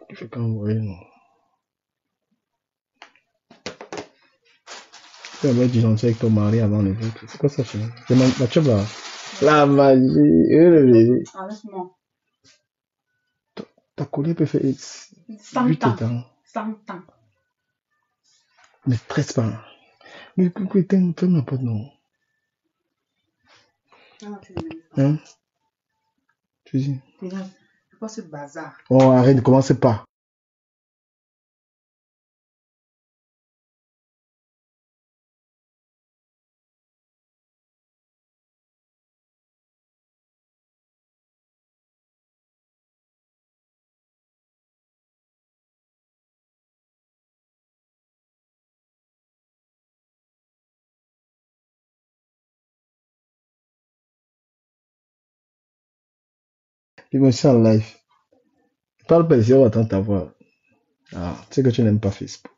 Il fait quand envoyer, non. Tu vas être gentil avec ton mari avant le vôtre. C'est quoi ça, chérie? C'est ma chum là. La magie. Le Laisse-moi. Ta collier peut faire 100 8 ans. ans. 100 ans. Ne stresse pas. Mais fais n'importe non. Non, tu ne Hein? Tu dis? c'est quoi ce bazar? Oh, arrête, ne commencez pas. Il me sent en live. Parle pas ici, on va attendre ta voix. Ah, tu sais que tu n'aimes pas Facebook.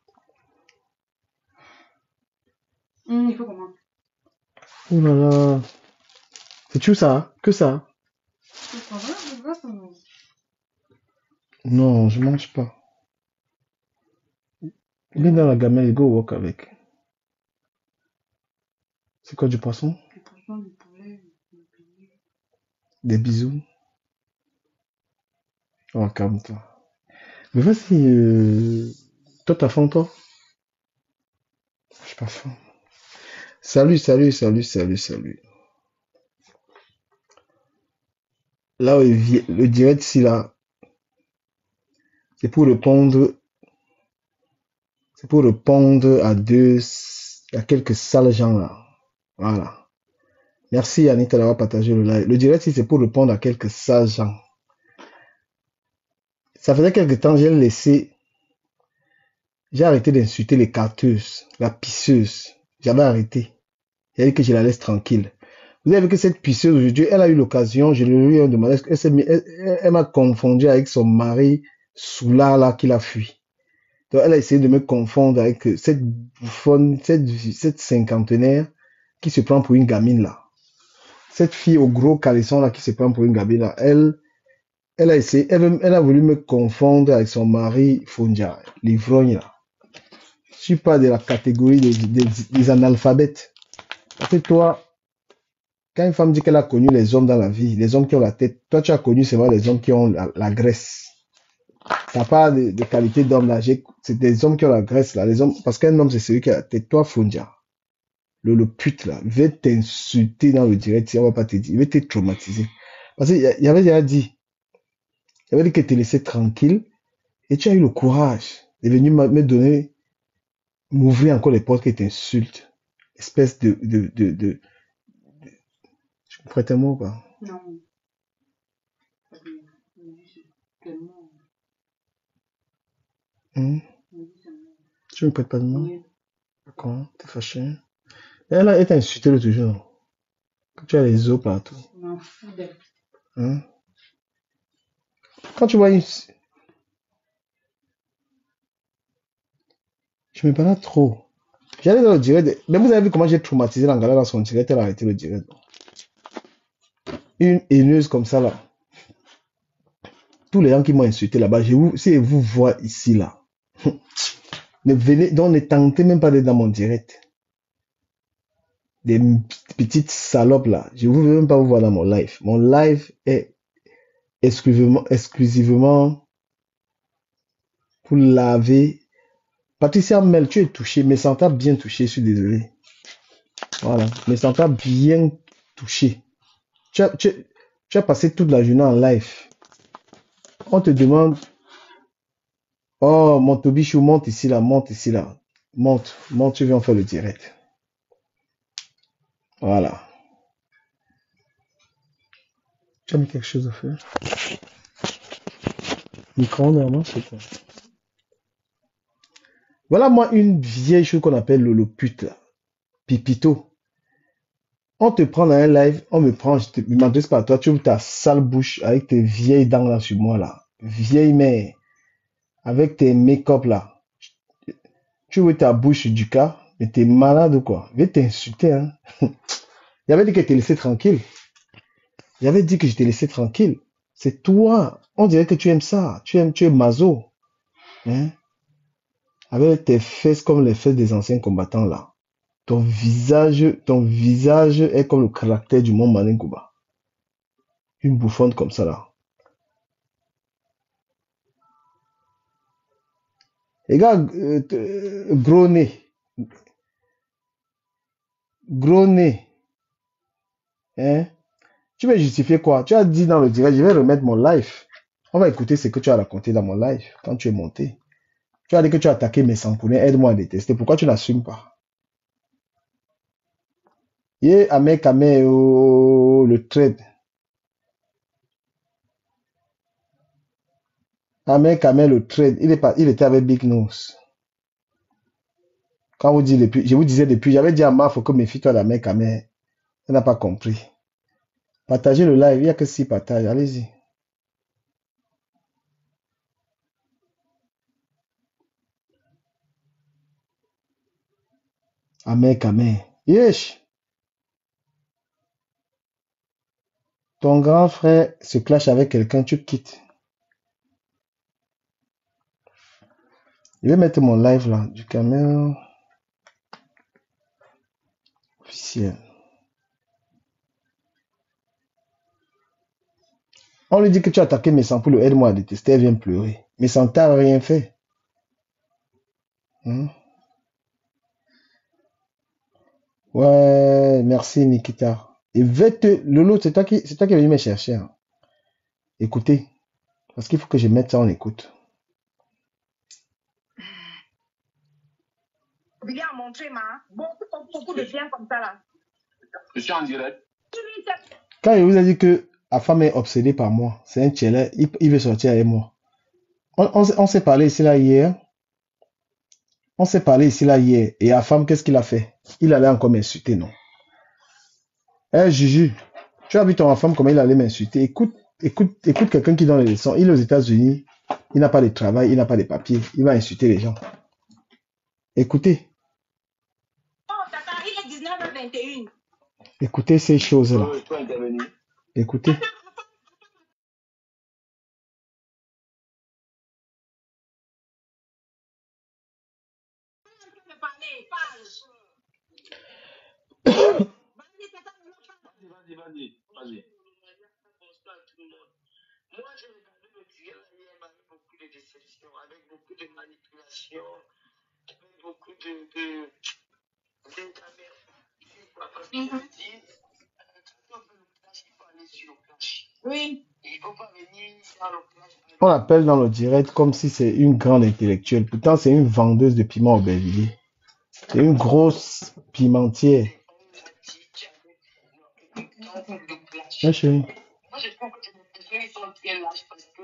Il faut comment? Oh là là. C'est tout ça? Que ça? Non, je mange pas. Viens dans la gamelle, go walk avec. C'est quoi du poisson? Du poisson, du poulet, du poulet. Des bisous. Oh, calme-toi. Mais vas-y, toi, t'as faim, toi? Je suis pas faim. Salut, salut, salut, salut, salut. Là, le direct ici, là, c'est pour répondre à quelques sales gens, là. Voilà. Merci, Anita, d'avoir partagé le live. Le direct ici, c'est pour répondre à quelques sales gens. Ça faisait quelque temps, j'ai arrêté d'insulter les carteuses, la pisseuse. J'avais arrêté. J'ai dit que je la laisse tranquille. Vous avez vu que cette pisseuse, aujourd'hui, elle a eu l'occasion, je lui ai demandé, elle m'a confondu avec son mari Soulard, là, qui l'a fui. Donc, elle a essayé de me confondre avec cette bouffonne, cette cinquantenaire qui se prend pour une gamine, là. Cette fille au gros caleçon, là, qui se prend pour une gamine, là. Elle a essayé, elle a voulu me confondre avec son mari Fondia, l'ivrogne, là. Je suis pas de la catégorie des analphabètes. Parce que toi, quand une femme dit qu'elle a connu les hommes dans la vie, les hommes qui ont la tête, toi tu as connu seulement les hommes qui ont la graisse. T'as pas de qualité d'homme là, c'est des hommes qui ont la graisse là, les hommes, parce qu'un homme c'est celui qui a la tête. Toi, Fondia, le pute là, il va t'insulter dans le direct, si on va pas te dire, il va te traumatiser. Parce qu'il y avait déjà dit, il avait dit que te laisser tranquille, et tu as eu le courage de venir m'ouvrir encore les portes et t'insulte. Espèce tu me prêtes un mot, quoi. Non. Tu me prêtes pas de mot? Oui. D'accord, t'es fâché. Elle t'a insulté l'autre jour. Tu as les os partout. Je m'en fous d'elle. Hein? Quand tu vois une... Je me parle trop. J'allais dans le direct. Mais vous avez vu comment j'ai traumatisé l'Angala dans son direct, elle a arrêté le direct. Une haineuse comme ça là. Tous les gens qui m'ont insulté là-bas, si je vous vois ici là, ne tentez même pas d'être dans mon direct. Des petites salopes là, je ne veux même pas vous voir dans mon live. Mon live est exclusivement pour laver. Patricia Mel, tu es touchée, mais Santa bien touchée, je suis désolé. Voilà, mais Santa bien touchée. Tu as passé toute la journée en live. On te demande, oh, mon Tobichou, monte ici là, monte ici là. Monte, tu viens faire le direct. Voilà. Tu as mis quelque chose à faire? Micro-ondes, c'est quoi? Voilà, moi, une vieille chose qu'on appelle le pute là. Pipito. On te prend dans un live, on me prend, je m'adresse pas à toi, tu ouvres ta sale bouche avec tes vieilles dents là sur moi là. Vieille mère. Avec tes make-up là. Tu ouvres ta bouche du cas, mais t'es malade ou quoi? Je vais t'insulter, hein. J'avais dit que je t'ai laissé tranquille. J'avais dit que je t'ai laissé tranquille. C'est toi. On dirait que tu aimes ça. Tu es maso. Hein? Avec tes fesses comme les fesses des anciens combattants là. Ton visage est comme le caractère du mont Manengouba. Une bouffonne comme ça là. Les gars, gros nez. Gros nez. Hein? Tu veux justifier quoi? Tu as dit dans le direct, je vais remettre mon live. On va écouter ce que tu as raconté dans mon live quand tu es monté. Tu as dit que tu as attaqué mes sampoulins. Aide-moi à détester. Pourquoi tu n'assumes pas? Yé, Amé Kamé, oh, le trade. Amé Kamé, le trade. Il était avec Big Nose. Quand vous dites depuis, je vous disais depuis, j'avais dit à Maf que méfie-toi d'Amé Kamé. Elle n'a pas compris. Partagez le live. Il n'y a que 6 partages. Allez-y. Amé Kamé. Yesh. Ton grand frère se clash avec quelqu'un, tu quittes. Je vais mettre mon live là, du caméra officiel. On lui dit que tu as attaqué Messan pour le aide-moi à détester, elle vient pleurer. Messan t'a rien fait. Hein? Ouais, merci Nikita. Et Lolo, c'est toi qui es venu me chercher. Hein. Écoutez, parce qu'il faut que je mette ça en écoute. Viens montrer, beaucoup de biens comme ça là. Je suis en direct. Quand il vous a dit que la femme est obsédée par moi, c'est un tchelé, il veut sortir avec moi. On s'est parlé ici là hier. On s'est parlé ici là hier. Et la femme, qu'est-ce qu'il a fait? Il allait encore m'insulter, non? Eh, Juju, tu as vu ton femme comment il allait m'insulter? Écoute quelqu'un qui donne les leçons. Il est aux États-Unis. Il n'a pas de travail, il n'a pas de papier. Il va insulter les gens. Écoutez. Oh, ta tarif est 19h21. Écoutez ces choses-là. Écoutez. Vas-y. Moi, j'ai regardé le direct hier avec beaucoup de déception, avec beaucoup de manipulation, avec beaucoup d'intermédiaires. Parce que je me dis, quand on veut le clash, il faut aller sur le clash. Oui. Il ne faut pas venir dans le clash. On l'appelle dans le direct comme si c'est une grande intellectuelle. Pourtant, c'est une vendeuse de piment au Aubervilliers. C'est une grosse pimentière. Ah, chérie. Moi, je trouve que les personnes ils sont très lâches parce que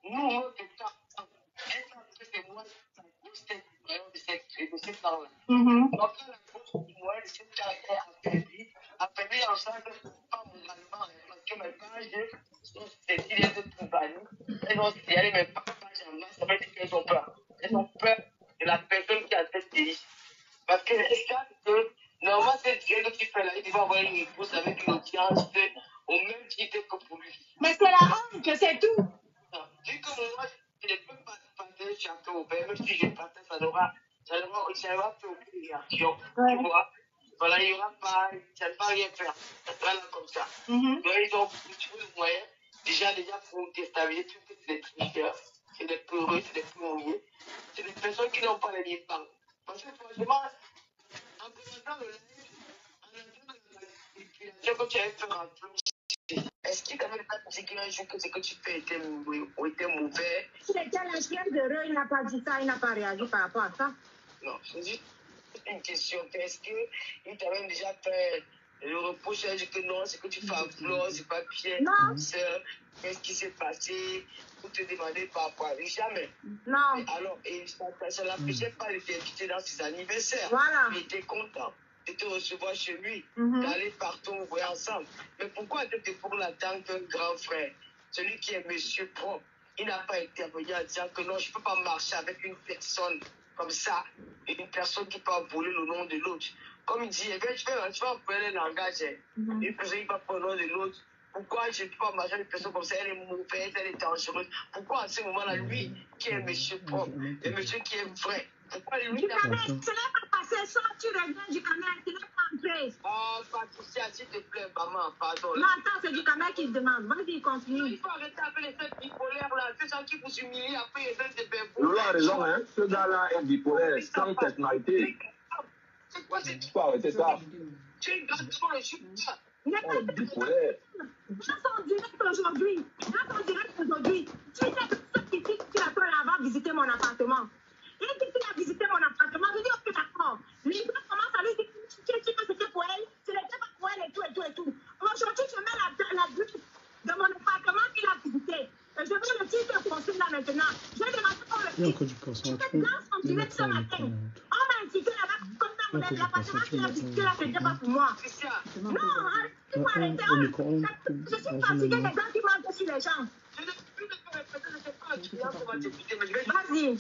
nous, notre temps, c'est moi, ça grosse tête de cette temps-là. Donc, quand la grosse moi, de cette temps est affaiblie en sens que pas moralement, parce que mes pages sont c'est de tout banni. Elles ont signalé mes pages en masse, ça veut dire qu'elles ont peur. Elles ont peur de la personne qui a cette délice. Parce que elles savent que normalement, c'est Dieu que tu fais là, il va avoir une épouse avec une audience au même titre que pour lui. Mais c'est la honte, c'est tout. Vu que moi, je ne peux pas partager chacun au père, même si je partage, ça n'aura fait aucune réaction. Ouais. Tu vois? Voilà, il n'y aura pas, ça ne va rien faire. Ça sera là comme ça. Donc, ils ont trouvé le moyen, déjà pour déstabiliser tout c'est des tricheurs, c'est des peureux, c'est des plombiers, c'est des personnes qui n'ont pas les liens de parole. Parce que franchement, en présentant le live, en entendant la manipulation que tu avais fait en plus, est-ce qu'il t'avait pas dit qu'un jour que ce que tu fais était mauvais? S'il était la chienne de Reux, il n'a pas dit ça, il n'a pas réagi par rapport à ça. Non, c'est juste une question. Est-ce qu'il t'avait déjà fait le reproche, il a dit que non, c'est que tu fais un flot, c'est pas bien. Non. Qu'est-ce qui s'est passé pour te demander par rapport à lui? Jamais. Non. Et alors, ça ne l'empêchait pas de t'inviter dans ses anniversaires. Voilà. Il était content de te recevoir chez lui, d'aller partout, vous voyez ensemble. Mais pourquoi te pour l'attendre qu'un grand frère, celui qui est monsieur propre, il n'a pas intervenu en disant que non, je ne peux pas marcher avec une personne comme ça, une personne qui peut voler le nom de l'autre. Comme il dit, tu vas employer le langage, une personne qui va prendre le nom de l'autre, Pourquoi je ne peux pas marcher avec une personne comme ça? Elle est mauvaise, elle est dangereuse. Pourquoi à ce moment-là, lui, qui est un monsieur propre, un monsieur qui est vrai, pourquoi lui? Du Cameroun, ce n'est pas passé, soit tu reviens du Cameroun, tu n'es pas entré. Ah, Patricia, s'il te plaît, maman, pardon. Non, attends, c'est du Cameroun qui se demande. Vas-y, continue. Il faut arrêter avec les faits bipolaires là, ces gens qui vous humilient après les faits de bébé. Lolo a raison, hein. Ce gars-là est bipolaire, sans personnalité. C'est quoi cette Il faut arrêter ça. Tu es une grande devant le chute. Bipolaire. Dans son direct aujourd'hui, tu sais que ce qui dit qu'il a là-bas visiter mon appartement. Il dit qu'il a visité mon appartement. Je dis, ok, d'accord. Les gens commencent à lui dire que c'était pour elle, ce n'était pas pour elle et tout, et tout, et tout. Aujourd'hui, je mets la liste de mon appartement qu'il a visité. Et je vais le titre conseil là maintenant. J'ai demandé pour le titre. J'étais dans son direct ce matin. On m'a incité là-bas comme ça, l'appartement qu'il a visité là, ce n'était pas pour moi. Non, arrête. Il faut arrêter. Je suis fatiguée des gens qui mentent sur les gens. Vas-y.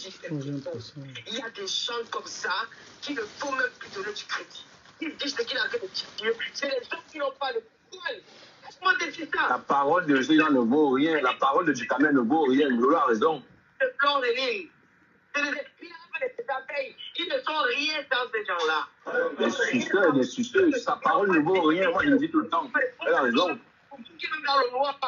Il y a des gens comme ça qui ne font même plus donner du crédit. Ils disent qu'il a fait des Dieu. C'est les gens qui n'ont pas le poil. Comment c'est ça? La parole de ces gens ne vaut rien. La parole de Ducamel ne vaut rien. Lolo a raison. Le plan de l'île. C'est les esprits des abeilles. Ils ne sont rien dans ces gens-là. Des suceurs. Sa parole ne vaut rien. Moi, je le dis tout le temps. Elle a raison. Qui est dans le noir.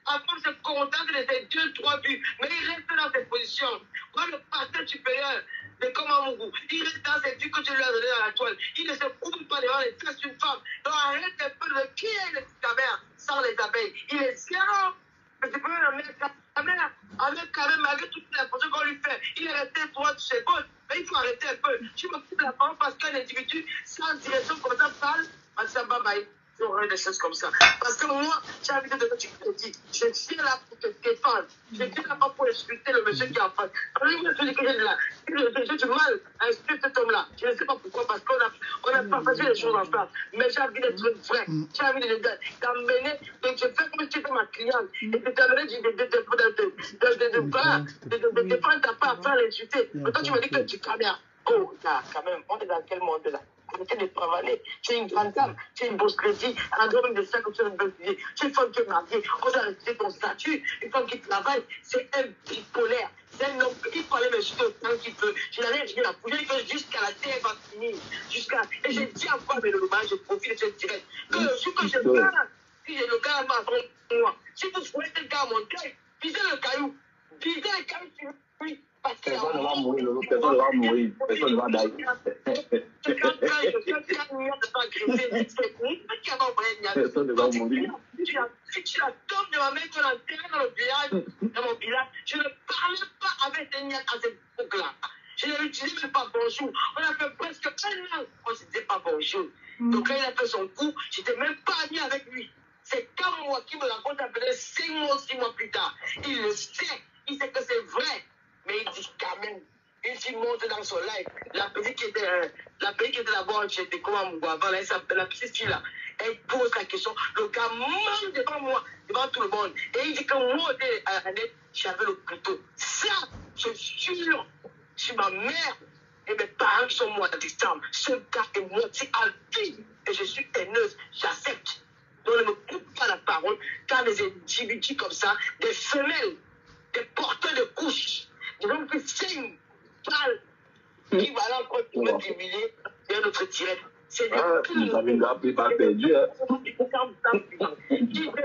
Après, se contente de ces 2-3 buts. Mais il reste dans cette position. Quand le pasteur supérieur de Komamougou, il reste dans cette buts que tu lui as donné dans la toile. Il ne se couvre pas devant les fesses d'une femme. Donc arrête un peu de qui est le caméra sans les abeilles. Il est zéro. Mais tu peux le mettre caméra. Avec quand même, malgré toutes les informations qu'on lui fait, il est resté 3 secondes. Mais il faut arrêter un peu. Tu me coupes la parole parce qu'un individu sans direction comme ça parle. Ça bye bye. J'aurais des choses comme ça. Parce que moi, j'ai envie de te dire, je suis là pour te défendre. Je suis là pour expliquer le monsieur qui est en face. Quand il me dit que j'ai du mal à expliquer cet homme-là. Je ne sais pas pourquoi, parce qu'on a partagé les choses ensemble. Mais j'ai envie d'être vrai. J'ai envie d'amener, de te faire comme si tu étais ma cliente. Et de t'amener de défendre ta part sans l'insulter. Mais toi, tu me dis que tu caméras. Oh, là, quand même, on est dans quel monde là? Arrêtez de travailler. Tu es une grande dame, tu es une bosse crédit, un homme de 5 ou 7 bonnes idées. Tu es une femme qui est mariée, on doit respecter ton statut. Une femme qui travaille, c'est un bipolaire. C'est un homme qui peut aller me jeter autant qu'il peut. Je n'ai rien dit la poulet que jusqu'à la terre va finir. Et je dis encore, mais le dommage, je profite de cette direct. Que le jour que je parle, si j'ai le gars m'a contre moi, si vous souhaitez le gars à mon cœur, pisez le caillou. Pisez le caillou sur lui. Personne ne va mourir, personne ne va mourir, personne ne va d'ailleurs. Personne ne va mourir. Si tu la tombes de ma main, tu l'enterres dans mon village, je ne parle pas avec des niaques à cette époque-là. Je ne l'utilisais même pas bonjour. On a fait presque un an, on ne se disait pas bonjour. Donc quand il a fait son coup, je n'étais même pas ami avec lui. C'est comme moi qui me raconte après 5 mois, 6 mois plus tard. Il le sait, il sait que c'est vrai. Mais il dit quand même, une fille monte dans son live. La petite qui était là-bas, j'étais comme un mouva avant, la petite fille là, elle pose la question. Le gars mange devant moi, devant tout le monde. Et il dit que moi, j'avais le couteau. Ça, je jure, sur ma mère et mes parents qui sont morts à distance. Ce gars est menti à vie. Et je suis haineuse, j'accepte. Donc ne me coupe pas la parole, car des individus comme ça, des femelles, des porteurs de couches, des gens qui saignent, parlent, qui va là encore pour me humilier, et un autre tirette. C'est des Vous avez une appel pas perdu, hein. Qui fait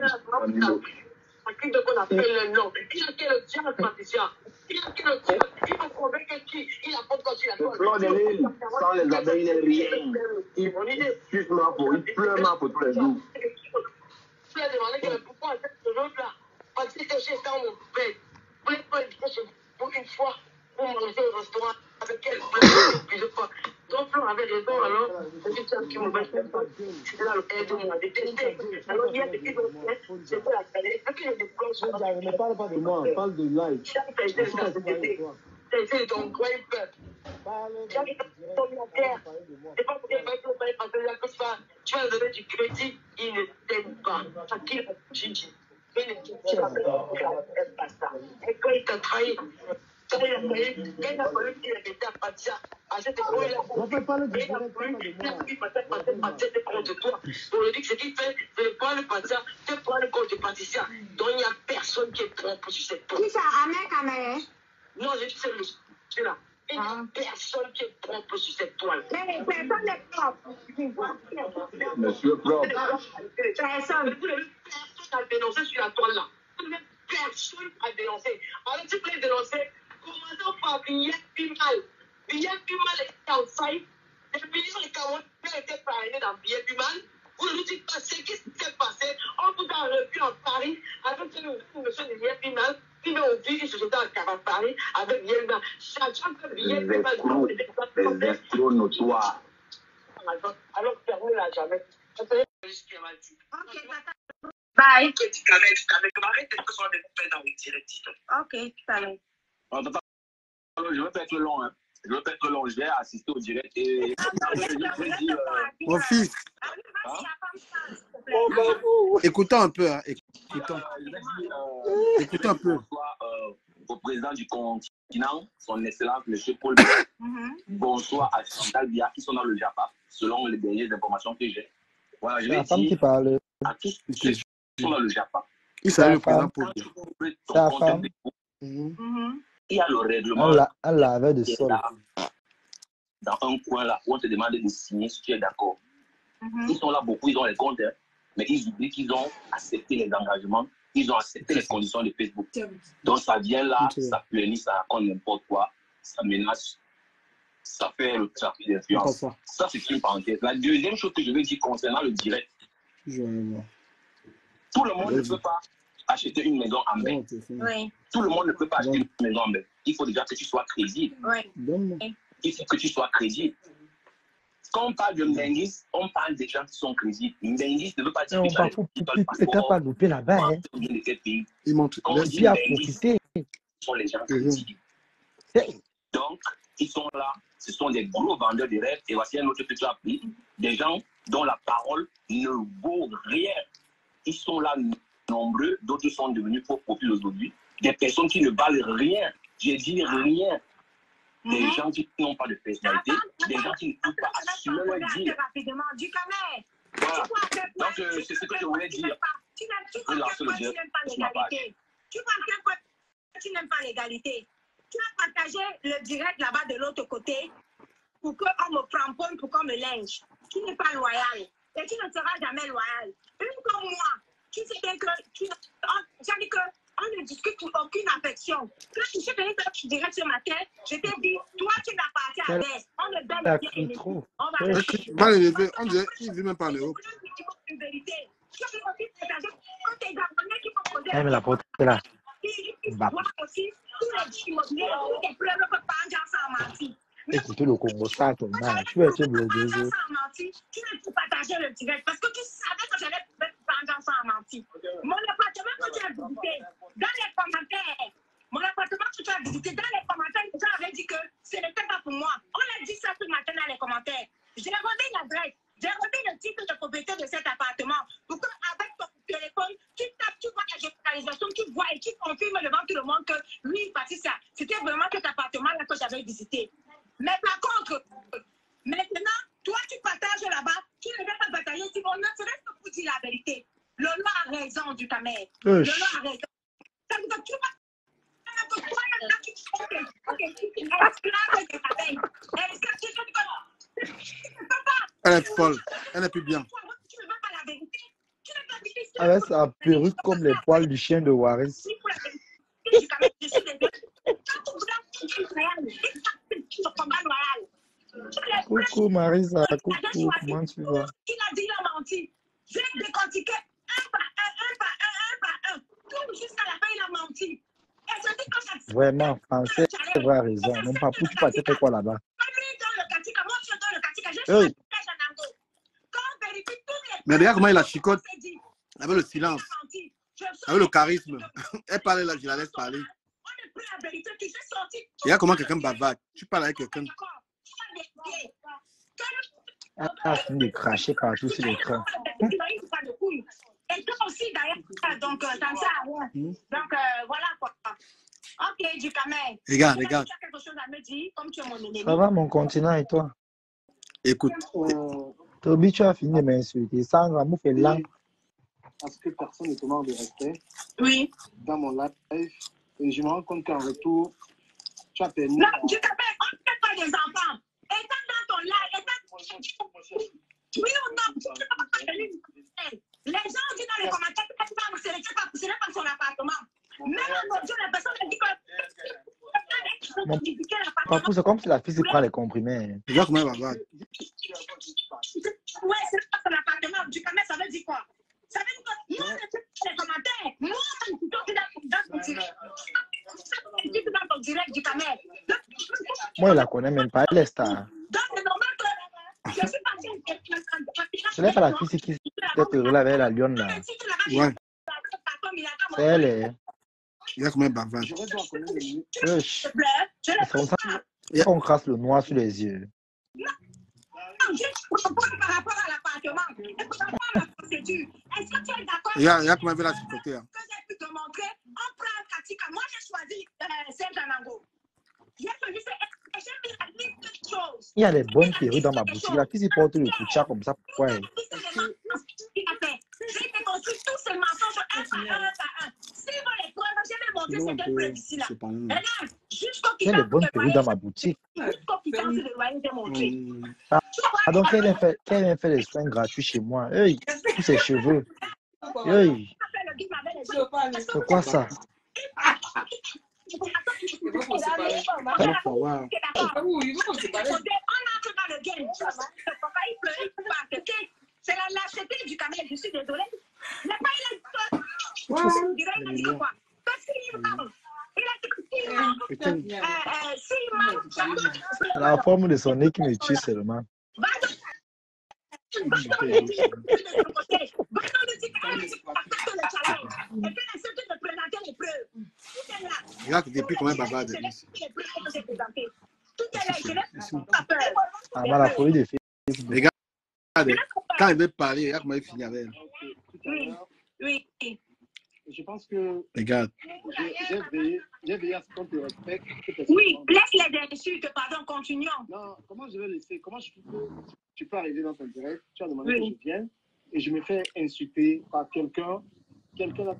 la France, qui de qu'on appelle le nom, qui a quel diable, Patricia, qui a quel diable, il faut convaincre qui, il apporte quand il a Le plan de l'île, sans les abeilles, il n'est rien. Il pleure pour tous les jours. Tu as demandé que pourquoi cette l'autre-là, parce que j'ai dans mon père, vous voulez pas pour une fois, pour manger au restaurant avec elle, plusieurs fois. Ton plan avait raison, alors, c'est ça qui me va faire ça. C'est là le père de moi, détesté. Alors, il y a des petits enfants, c'est pas la calée. Est-ce que j'ai des plans sur la Ne parle pas de moi, parle de live. C'est ton grand peuple. J'ai ton terre. C'est pas pour qu'il va être parler parce que là, comme ça, tu vas donner du crédit, il ne t'aime pas. Ça qui Gigi. Il ne t'aime pas ça. Et quand il t'a trahi, Quand il a fallu qu'il était à Patia, à cette époque, il a fallu contre toi. On lui dit que ce qu'il fait, c'est de prendre le Patia, de prendre le compte de Patricia. Donc il n'y a personne qui est trompé sur cette porte. Qui ça, Ahmed? Non, je dis c'est là. Il n'y a personne qui est trompé sur cette toile. Mais personne n'est propre. Monsieur propre. Personne. Personne n'a dénoncé sur la toile là. Personne n'a dénoncé. Alors tu peux dénoncer, commençons par Billet Pimal. Billet Pimal était en faillite. Les millions de Camerounais étaient parrainés dans Billet Pimal. Vous ne dites pas ce qui s'est passé. On vous a revu en Paris avec monsieur de Billet Pimal. Il met au vie une société en Paris avec Billet Pimal. Sachant que Billet Pimal Les escrocs notoires. alors fermez-la jamais. Ça fait ce qu'il m'a dit. Ok, bye. Tu m'arrêtes, arrête de faire des copains dans le direct. Ok, salut. Je vais pas être long, hein. Je vais pas être long. Je vais assister au direct et je vais dire. Mon fils, écoutons un peu, hein. Écoutons. Écoutons un peu. Au président du continent, son excellence, M. Paul. Bonsoir à Chantal Biya qui sont dans le Japa, selon les dernières informations que j'ai. Voilà, je vais femme qui dire parle. à tous ceux qui sont dans le Japa. Il s'appelle le président Paul. C'est la femme. Il y a le règlement. Elle l'avait de qui est sol. là, dans un coin là où on te demande de signer si tu es d'accord. Ils sont là beaucoup, ils ont les comptes, hein, mais ils oublient qu'ils ont accepté les engagements, ils ont accepté les conditions de Facebook. Donc ça vient là, ça punit, ça raconte n'importe quoi, ça menace, ça fait le trafic d'influence. Ça, c'est une parenthèse. La deuxième chose que je veux dire concernant le direct, tout le monde ne peut pas acheter une maison en bain. Oui. Tout le monde ne peut pas acheter une maison en bain. Il faut déjà que tu sois crédible. Oui. Il faut que tu sois crédible. Quand on parle de Mbenguis, on parle des gens qui sont crédibles. Mbenguis ne veut pas dire que tu as le passeport. Pas louper là-bas. Hein. De quel pays. Il montre. Quand on dit Puis à Mbenguis, profiter. ce sont les gens crédibles. Donc, ils sont là. Ce sont des gros vendeurs de rêves. Et voici un autre que tu as pris. Des gens dont la parole ne vaut rien. Ils sont là nombreux. D'autres sont devenus faux profils aujourd'hui. Des personnes qui ne valent rien. J'ai dit rien. Des gens qui n'ont pas de personnalité, des gens qui ne peuvent pas assumer leur dire. Voilà. Donc, c'est ce que je voulais dire. Tu n'aimes pas l'égalité. Tu n'aimes pas l'égalité. Tu as partagé le direct là-bas de l'autre côté pour qu'on me cramponne, pour qu'on me linge. Tu n'es pas loyal. Et tu ne seras jamais loyal. Une comme moi, tu sais bien que c'est-à-dire qu'on ne discute aucune affection. Quand je suis venue faire direct ce matin, je t'ai dit, toi tu n'appartiens à l'aise. On ne donne bien aimé. On va Mal élevé, on dirait qu'il ne veut même pas l'Europe. une vérité. Tu as aussi partagé quand tes Gabonais qui vont poser Elle me la porte là. ils voient aussi tous les immobiliers qui pleurent que par exemple sans mentir. Écoutez le Congo, ça, ton âge. Tu vas être bloqué. Tu ne peux partager le direct parce que tu savais que j'allais prendre sans mentir. Mon appartement que tu as visité, dans les commentaires, les gens avaient dit que ce n'était pas pour moi. On a dit ça ce matin dans les commentaires. J'ai redonné l'adresse, j'ai redonné le titre de propriété de cet appartement. Pour qu'avec ton téléphone, tu tapes, tu vois la géolocalisation, tu vois et tu confirmes devant tout le monde que oui, Patricia, c'était vraiment cet appartement-là que j'avais visité. Mais par contre, maintenant, toi, tu partages là-bas, tu ne veux pas batailler. Si on ne serait que pour dire la vérité. Lolo a raison du Camer. Lolo a raison. Ça veut dire que tu vas. Elle est folle. Elle n'est plus bien. Avec sa perruque comme les poils du chien de Waris. Coucou Marisa, coucou, comment tu vas? Il a dit, il a menti. J'ai décortiqué un par un. Tout jusqu'à la fin, il a menti. Et je dis que ça... Vraiment, français, c'est vrai raison. Non, pas pour tu partais faire quoi là-bas? Hey. Mais regarde comment il a chicote. Avec le silence. Avec le charisme. Elle parlait là, je la laisse parler. Regarde comment quelqu'un bavarde. Tu parles avec quelqu'un. Elle a fini de cracher partout sur l'écran. Et toi aussi, d'ailleurs, donc ça ne sert à rien. Donc, voilà quoi. Ok, du Camer. Regarde, Tu regarde. as quelque chose à me dire, comme tu es mon ennemi. Ça va, mon continent, et toi? Écoute. Toby, tu as fini de m'insulter. Sandra, m'a fait là. À ce que personne ne te manque de respect. Oui. Dans mon live. Et je me rends compte qu'en retour, tu as permis. Non, du Camer, on ne fait pas des enfants. Étant dans ton live, oui ou non, tu ne peux pas faire les gens disent dans les commentaires que ce n'est pas son appartement. Même en audio, la personne dit que... Papou, c'est comme si la fille se prend les comprimés. Tu vois comment elle va voir. Ouais, c'est pas son appartement. Du Camer, ça veut dire quoi? Ça veut dire que moi, je fais les commentaires. Moi, je suis dans ton direct du Camer. Moi, il la connaît même pas. Elle est star. Donc, c'est normal que je suis partie. Ce n'est pas la fille qui s'est heureux avec la lionne là. Ouais. C'est elle. Il y a combien de bavages. C'est comme ça qu'on crasse le noir sur les yeux. Par rapport à l'appartement, et par rapport à la procédure, est-ce que tu es d'accord? Il y a combien de la côté. Que j'ai pu te montrer, on prend Katika. Moi, j'ai choisi Saint-Anango. J'ai choisi j'ai mis la liste de choses. Il y a des bonnes perruques dans ma boutique. La fille porte le coucha comme ça. Pourquoi elle? J'ai déconstruit tous ces mensonges un par un. Si vous les preuves, je vais montrer cette preuve ici là. Regarde, jusqu'au Il y a des bonnes perruques dans ma boutique. Jusqu'au quittance de loyer, j'ai montré. Ah, donc elle vient faire des soins gratuits chez moi. Hey, tous ses cheveux. Hey, c'est quoi ça? C'est la lâcheté du Camer, je suis désolée. Il n'a pas eu la quoi. Parce qu'il parle. Il a La forme de son nez qui me tue seulement. Regarde depuis combien de bavages de lui. Ah, la folie de Facebook. Regarde, quand il veut parler, regarde comment il finit avec elle. Oui. Je pense que regarde. J'ai veillé à ce qu'on te respecte. Oui, laisse les insultes, pardon, continuons. Non, comment je vais laisser? Comment tu peux arriver dans ton direct? Tu as demandé que je vienne et je me fais insulter par quelqu'un. Quelqu'un,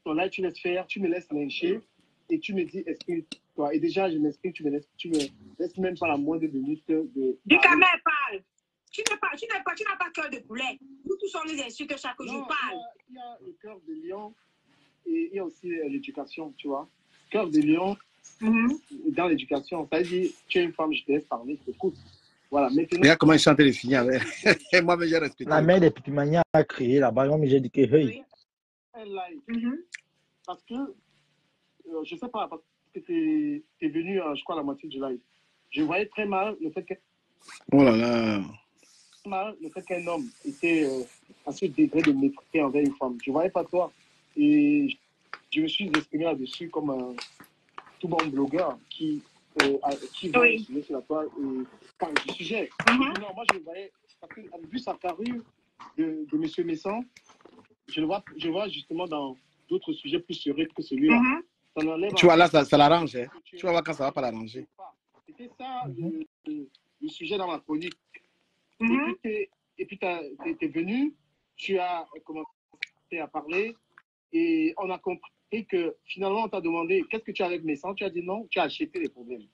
ton live, tu laisses faire, tu me laisses lyncher et tu me dis exprime-toi. Et déjà, je m'exprime, tu me laisses même pas la moindre minute de. Du Camer parle. Tu n'as pas cœur de poulet. Nous tous, on nous insulte chaque jour. Parle. Il y a le cœur de lion et il y a aussi l'éducation, tu vois. Cœur de lion, dans l'éducation, ça veut dire, tu es une femme, je te laisse parler, je t'écoute. Voilà, maintenant. Regarde comment il chante les filles avec. Moi, j'ai respecté. La mère des petits manières a créé là-bas, mais j'ai dit que hey. Un live. Parce que, je sais pas, parce que tu es venu, je crois, à la moitié du live. Je voyais très mal le fait que. Oh là là. Le fait qu'un homme était à ce degré de mépris envers une femme. Je ne voyais pas toi. Et je me suis exprimé là-dessus comme un tout bon blogueur qui va exprimer sur la toile et parle du sujet. Non, moi, je le voyais, parce que vu sa carrure de M. Messan, je vois justement dans d'autres sujets plus sérieux que celui-là. Tu vois, là, ça l'arrange. Hein. Tu vas voir quand ça ne va pas l'arranger. C'était ça le sujet dans ma chronique. Et puis, tu es venu, tu as commencé à parler et on a compris que finalement, on t'a demandé qu'est-ce que tu as avec Messan. Tu as dit non, tu as acheté les problèmes.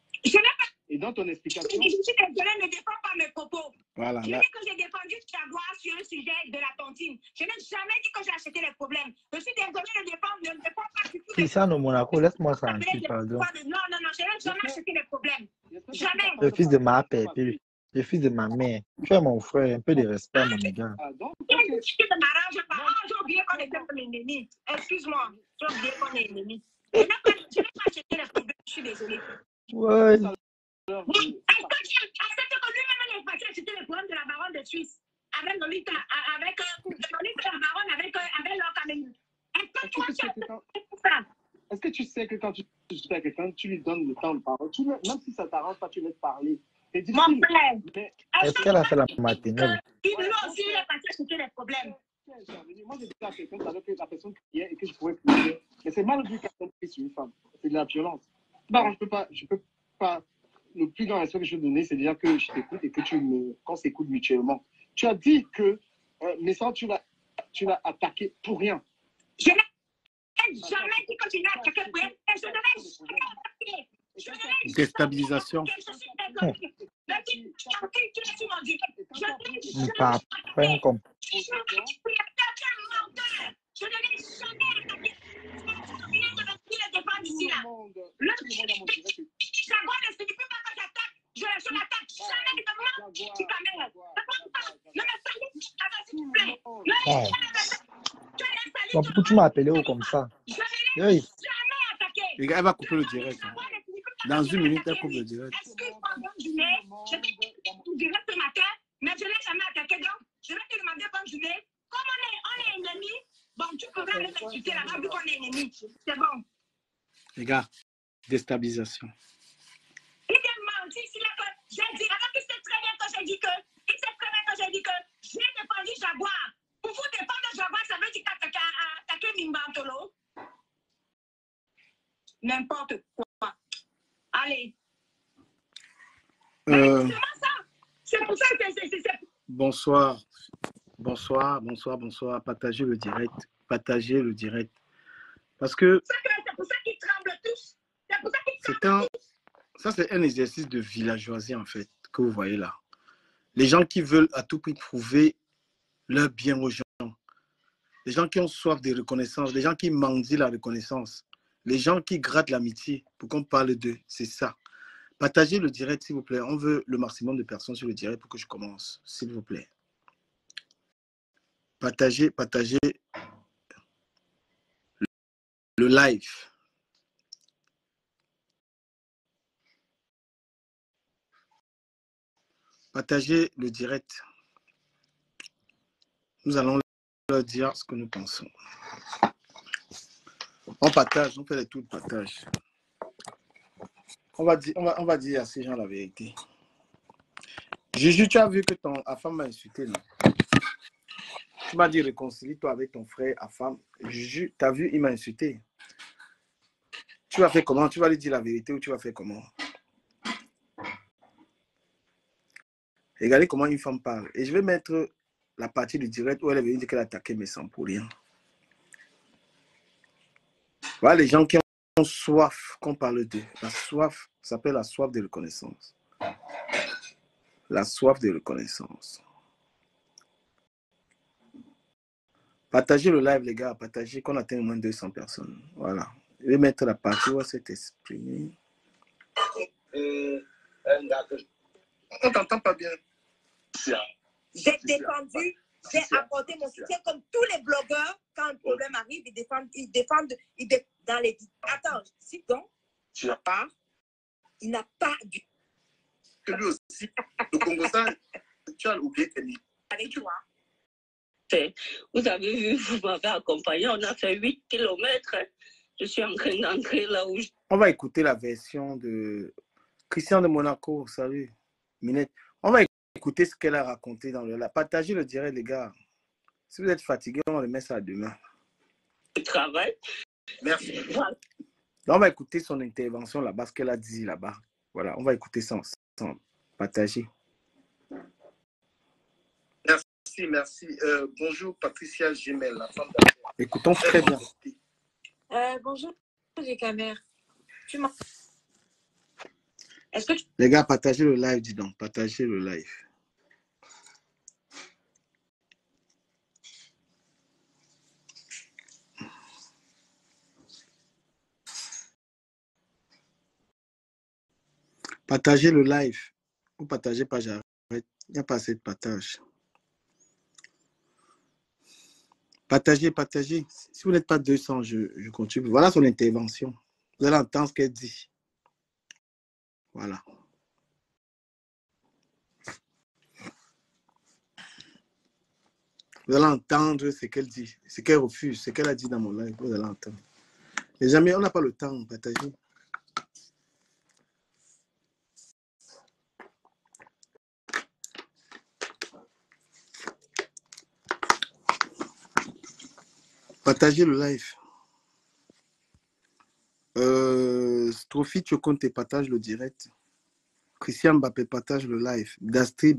Et dans ton explication. Je ne défends pas mes propos. Voilà, je dis que j'ai défendu Jaguar sur un sujet de la tontine. Je n'ai jamais dit que j'ai acheté les problèmes. Je suis désolée, je ne défends pas du tout. Cristiano Monaco, laisse-moi tranquille, pardon. Non, je n'ai jamais acheté les problèmes. Jamais. Le fils de ma pépé. Le fils de ma mère. Tu es mon frère, un peu de respect, mon gars. Tu ne m'arranges pas. J'ai oublié qu'on était mon ennemi. Excuse-moi, j'ai oublié qu'on est ennemi. Je n'ai pas acheté les problèmes, je suis désolée. Ouais. Est-ce que lui-même est parti acheter les problèmes de la baronne de Suisse avec Lolita, avec la baronne, avec leur camélie? Est-ce que toi, tu as fait ça? Est-ce que tu sais que quand tu discutes avec quelqu'un, tu lui donnes le temps de parler? Même si ça t'arrange pas, tu laisses parler. Mon frère, est-ce qu'elle a fait la matinale? lui aussi, il est parti acheter les problèmes. Moi, j'ai dit à quelqu'un que la personne criait et que je pouvais pleurer. Mais c'est mal vu quand on crie sur une femme. C'est de la violence. Bon, je peux pas. Le plus grand respect que je veux donner, c'est déjà que je t'écoute et que qu'on s'écoute mutuellement. Tu as dit que, mais ça, tu l'as attaqué pour rien. Je n'ai jamais dit que tu l'as attaqué pour rien. Et je ne l'ai jamais attaqué. Déstabilisation. Pas un com. Je ne l'ai jamais attaqué. Le débat d'ici là. Jaguar ne signifie pas que j'attaque. Je n'attaque jamais de moi. Tu caméras. Ne me salue pas, s'il vous plaît. Donc, pourquoi tu m'as appelé comme ça? Je ne l'ai jamais attaqué. Les gars, elle va couper le direct. Hein. Dans une minute, elle coupe le direct. Excuse-moi, bonne journée. Je t'ai dit tout direct ce matin, mais je ne l'ai jamais attaqué. Donc, je vais te demander bonne journée. Comme on est ennemis, bon, tu pourras aller m'insulter là-bas vu qu'on est ennemis. C'est bon. Les gars, déstabilisation. Il vient mentir ici là que j'ai dit, alors qu'il sait très bien que j'ai dit que, il sait très bien que j'ai dit que j'ai défendu Jaguar. Pour vous défendre Jaguar, ça veut dire qu'attaquer Mimbantolo. N'importe quoi. Allez. C'est ça. C'est pour ça que c'est. Bonsoir. Partagez le direct. Partagez le direct. Parce que C'est pour ça qu'ils tremblent tous. C'est pour ça qu'ils tremblent tous. Ça, c'est un exercice de villageoisie, en fait, que vous voyez là. Les gens qui veulent à tout prix prouver leur bien aux gens. Les gens qui ont soif de reconnaissance. Les gens qui mendient la reconnaissance. Les gens qui grattent l'amitié pour qu'on parle d'eux. C'est ça. Partagez le direct, s'il vous plaît. On veut le maximum de personnes sur le direct pour que je commence, s'il vous plaît. Partagez le live. Partagez le direct. Nous allons leur dire ce que nous pensons. On partage, on fait les tours de partage. On va dire à ces gens la vérité. Juju, tu as vu que ton Afam m'a insulté, non? Tu m'as dit réconcilie-toi avec ton frère Afam. Juju, tu as vu, il m'a insulté. Tu vas faire comment? Tu vas lui dire la vérité ou tu vas faire comment? Regardez comment une femme parle. Et je vais mettre la partie du direct où elle est venue dire qu'elle a attaqué mes sangs pour rien. Voilà les gens qui ont soif qu'on parle d'eux. La soif, ça s'appelle la soif de reconnaissance. La soif de reconnaissance. Partagez le live, les gars. Partagez qu'on atteigne au moins 200 personnes. Voilà. Je vais mettre la partie où elle s'est exprimée. On t'entend pas bien. J'ai défendu, j'ai apporté mon soutien comme tous les blogueurs. Quand un problème arrive, ils défendent dans les... Attends, si donc, Tu n'as pas. il n'a pas du... Que lui aussi, le Congo, tu as oublié tes livres. Avec toi. Vous avez vu, vous m'avez accompagné, on a fait 8 km. Je suis en train d'entrer là où... On va écouter la version de Christian de Monaco. Salut, Minette. On va écouter ce qu'elle a raconté dans le live. Partagez le direct, les gars. Si vous êtes fatigués, on remet ça demain. Je travaille. Merci. Voilà. On va écouter son intervention là-bas, ce qu'elle a dit là-bas. Voilà, on va écouter ça ensemble. Partagez. Merci. Bonjour, Patricia Gemel, la femme d'affaires. Écoutons très bien. Bonjour, les caméras. Tu m'as... Est-ce que tu... Les gars, partagez le live, dis donc. Partagez le live. Partagez le live. Vous partagez pas, j'arrête. Il n'y a pas assez de partage. Partagez. Si vous n'êtes pas 200, je continue. Voilà son intervention. Vous allez entendre ce qu'elle dit. Voilà. Vous allez entendre ce qu'elle dit, ce qu'elle refuse, ce qu'elle a dit dans mon live. Vous allez entendre. Les amis, on n'a pas le temps de partager. Partagez le live. Strophy, tu comptes et partage le direct. Christian Mbappé partage le live. Dastri,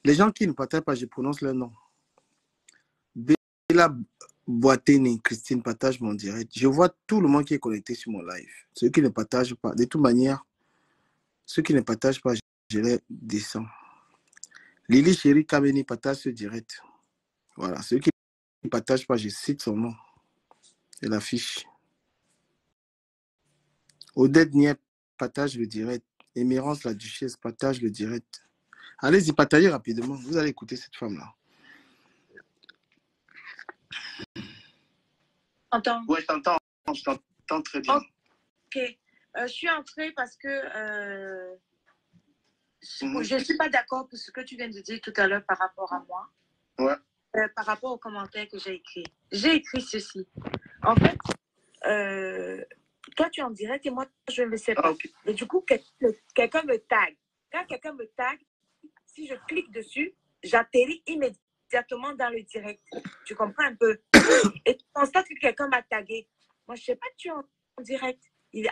les gens qui ne partagent pas, je prononce leur nom. Bella Boiteni, Christine partage mon direct. Je vois tout le monde qui est connecté sur mon live. Ceux qui ne partagent pas, de toute manière, ceux qui ne partagent pas, je les descends. Lily Chéri Kameni partage ce direct. Voilà, ceux qui ne partagent pas, je cite son nom. Et l'affiche. Odette Niep partage le direct. Émérance la Duchesse partage le direct. Allez-y, partagez rapidement. Vous allez écouter cette femme-là. Entends. Ouais, je t'entends très bien. Ok. Je suis entrée parce que je ne suis pas d'accord pour ce que tu viens de dire tout à l'heure par rapport à moi. Ouais. Par rapport aux commentaires que j'ai écrits. J'ai écrit ceci. En fait, toi, tu es en direct et moi, je ne le sais pas. Ah, okay. Et du coup, quelqu'un me tag. Quand quelqu'un me tag, si je clique dessus, j'atterris immédiatement dans le direct. Tu comprends un peu? Et tu constates que quelqu'un m'a tagué. Moi, je ne sais pas que tu es en direct.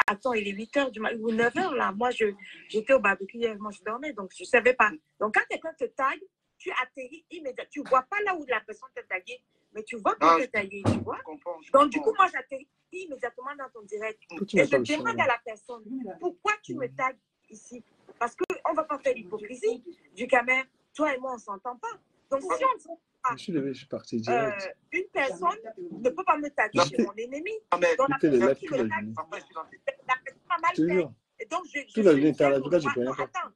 Attends, il est 8h du matin ou 9h là. Moi, j'étais au barbecue hier, moi je dormais, donc je ne savais pas. Donc, quand quelqu'un te tague, tu atterris immédiatement. Tu ne vois pas là où la personne t'a tagué, mais tu vois que tu es tagué, tu vois. Donc, du coup, moi, j'atterris immédiatement dans ton direct. Et je demande à la personne, pourquoi tu me tagues ici? Parce qu'on ne va pas faire l'hypocrisie. Du Camer, toi et moi, on ne s'entend pas. Donc, si on ne s'entend pas, je suis parti direct. une personne ne peut pas me taguer chez mon ennemi. Donc, la les personne lives qui toute me la tague, journée. la personne a mal fait. Et donc, je toute la journée, t'as la droit, je connais pas. Attends,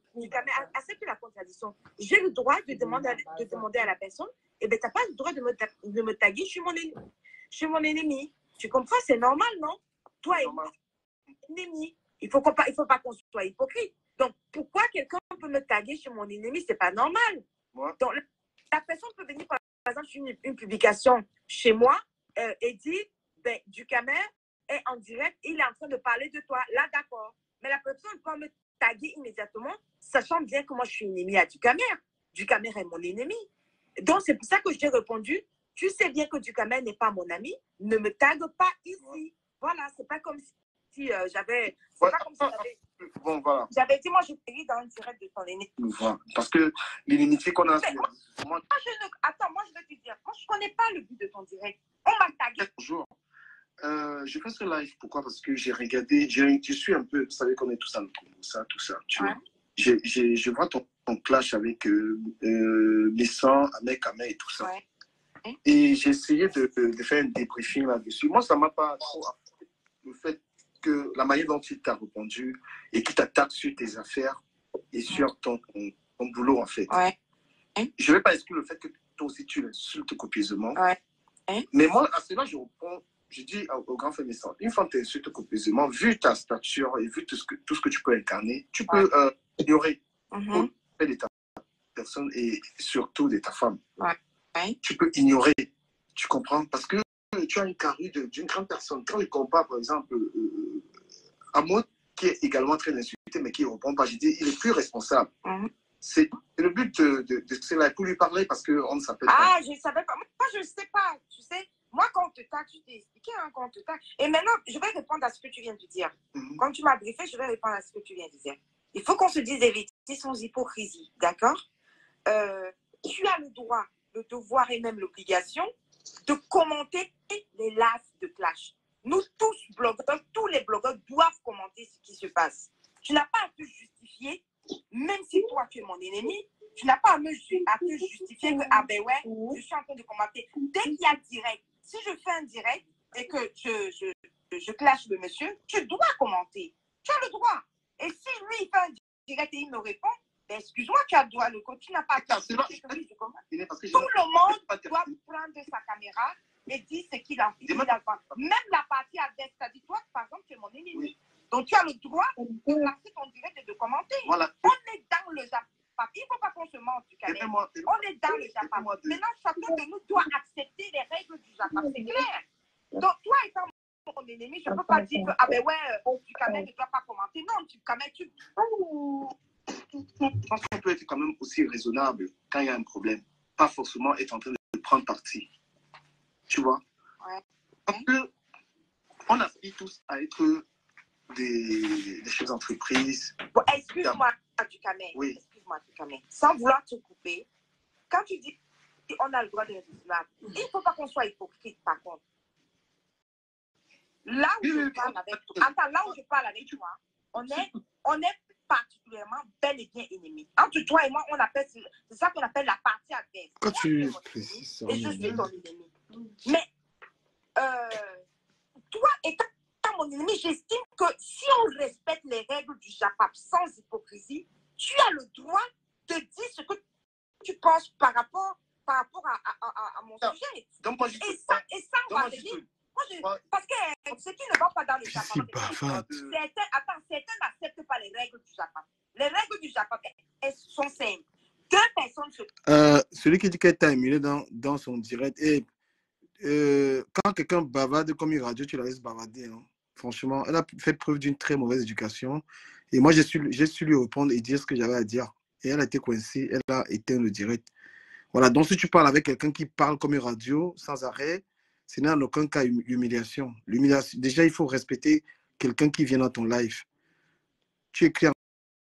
accepte la contradiction. J'ai le droit de demander à la personne, eh bien, tu n'as pas le droit de me taguer chez mon ennemi. Tu comprends? C'est normal, non? Toi et moi, ennemi. Il faut pas qu'on soit hypocrite. Donc, pourquoi quelqu'un peut me taguer chez mon ennemi? C'est pas normal. Ouais. Donc, la personne peut venir, par exemple, sur une publication chez moi et dire, ben, du Camer est en direct, il est en train de parler de toi. Là, d'accord. Mais la personne peut me taguer immédiatement, sachant bien que moi, je suis ennemie à Ducamer. Ducamer est mon ennemi. Donc, c'est pour ça que j'ai répondu, tu sais bien que Ducamer n'est pas mon ami, ne me tague pas ici. Voilà, c'est pas comme si j'avais... C'est pas comme si j'avais... Bon, voilà. J'avais dit, moi, je péris dans un direct de ton ennemi. Voilà. Parce que l'inimitié qu'on a... Attends, moi, je vais te dire, moi, je ne connais pas le but de ton direct. On m'a tagué. Bonjour. Je fais ce live, pourquoi? Parce que j'ai regardé, je suis un peu, vous savez qu'on est tous en ça, tout ça, tu vois. Je vois ton clash avec Messan, avec Amé et tout ça. Ouais. Et j'ai essayé de faire un débriefing là-dessus. Moi, ça ne m'a pas trop apporté le fait que la manière dont il t'a répondu et qu'il t'attaque sur tes affaires et sur ton boulot, en fait. Ouais. Je ne vais pas exclure le fait que toi aussi, tu l'insultes copieusement. Ouais. Mais moi, à cela, je réponds. Je dis au grand frère Messan, une fois que tu insultes copieusement, vu ta stature et vu tout ce que tu peux incarner, tu peux ignorer de ta personne et surtout de ta femme. Ouais. Tu peux ignorer, tu comprends? Parce que tu as une carrure d'une grande personne. Quand il compare, par exemple, à moi, qui est également très insulté, mais qui ne répond pas, je dis, il est plus responsable. C'est le but de cela, pour lui parler parce qu'on ne s'appelle pas. Ah, je ne savais pas. Moi, je ne sais pas, tu sais. Moi, quand on te tague, je t'ai expliqué, hein, quand on te tague. Et maintenant, je vais répondre à ce que tu viens de dire. Quand tu m'as briefé, je vais répondre à ce que tu viens de dire. Il faut qu'on se dise des vérités sans hypocrisie, d'accord? Tu as le droit, le devoir et même l'obligation de commenter les lives de clash. Nous tous, blogueurs, tous les blogueurs doivent commenter ce qui se passe. Tu n'as pas à te justifier, même si toi, tu es mon ennemi, tu n'as pas à te justifier que, ah ben ouais, je suis en train de commenter. Dès qu'il y a direct, si je fais un direct et que je clash le monsieur, tu dois commenter. Tu as le droit. Et si lui, il fait un direct et il me répond, ben excuse-moi, tu as le droit. Tu n'as pas à te justifier que oui, je commente. Tout le monde doit prendre sa caméra et dire ce qu'il a fait. Même la partie adverse, c'est-à-dire toi, par exemple, tu es mon ennemi. Oui. Donc tu as le droit de placer ton direct et de commenter. Voilà. On est dans le Japon. Il ne faut pas qu'on se mente du Camer. On est dans le Japon. Maintenant, chacun de nous doit accepter les règles du Japon. C'est clair. Donc, toi étant mon ennemi, je ne peux pas dire que, ah ben ouais, du Camer ne doit pas commenter. Non, du Camer, tu... Je pense qu'on peut être quand même aussi raisonnable quand il y a un problème. Pas forcément être en train de prendre parti. Tu vois? Ouais. Parce que on aspire tous à être des chefs d'entreprise. Bon, excuse-moi, Ducamé. Oui. Excuse-moi, Ducamé. Sans vouloir te couper, quand tu dis qu'on a le droit de raisonnable, il ne faut pas qu'on soit hypocrite, par contre. Là où je parle avec toi, attends, là où je parle avec toi, on est particulièrement bel et bien ennemis. Entre toi et moi, on appelle, c'est ça qu'on appelle la partie adverse. Quand Moi, tu es mon précises ennemi, et je suis ton ennemi. Mais toi étant mon ennemi, j'estime que si on respecte les règles du JAPAP sans hypocrisie, tu as le droit de dire ce que tu penses par rapport à mon sujet. Donc, moi, et ça, on va te dire. Parce que ceux qui ne vont pas dans le JAPAP, certains n'acceptent pas les règles du JAPAP. Les règles du JAPAP, elles sont simples. Deux personnes se... Celui qui dit qu'elle t'a émulé dans son direct, et quand quelqu'un bavarde comme une radio, tu la laisses bavarder. Hein. Franchement, elle a fait preuve d'une très mauvaise éducation. Et moi, j'ai su lui répondre et dire ce que j'avais à dire. Et elle a été coincée, elle a éteint le direct. Voilà, donc si tu parles avec quelqu'un qui parle comme une radio, sans arrêt, ce n'est en aucun cas l'humiliation. Déjà, il faut respecter quelqu'un qui vient dans ton live. Tu écris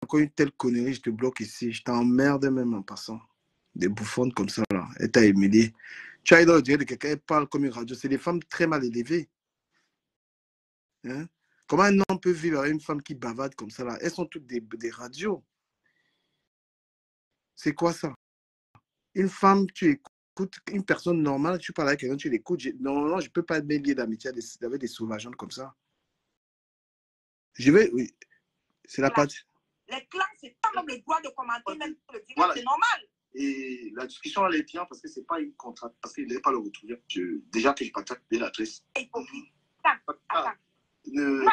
encore une telle connerie, je te bloque ici. Je t'emmerde même en passant. Des bouffonnes comme ça, là. Elle t'a humilié. Tu as dans le direct de quelqu'un, elle parle comme une radio. C'est des femmes très mal élevées. Hein? Comment un homme peut vivre avec une femme qui bavarde comme ça, là? Elles sont toutes des radios. C'est quoi ça? Une femme, tu écoutes, une personne normale, tu parles avec quelqu'un, tu l'écoutes. Non, je ne peux pas être lié d'amitié avec des sauvageons comme ça. Oui, c'est la partie. Les clans, c'est pas même le droit de commenter, même pour le dire, voilà. C'est normal. Et la discussion, elle est bien parce que c'est pas une contrainte, parce qu'il n'est pas le retrouver. Déjà que je partage l'adresse. Hypocrite. Attends. Allons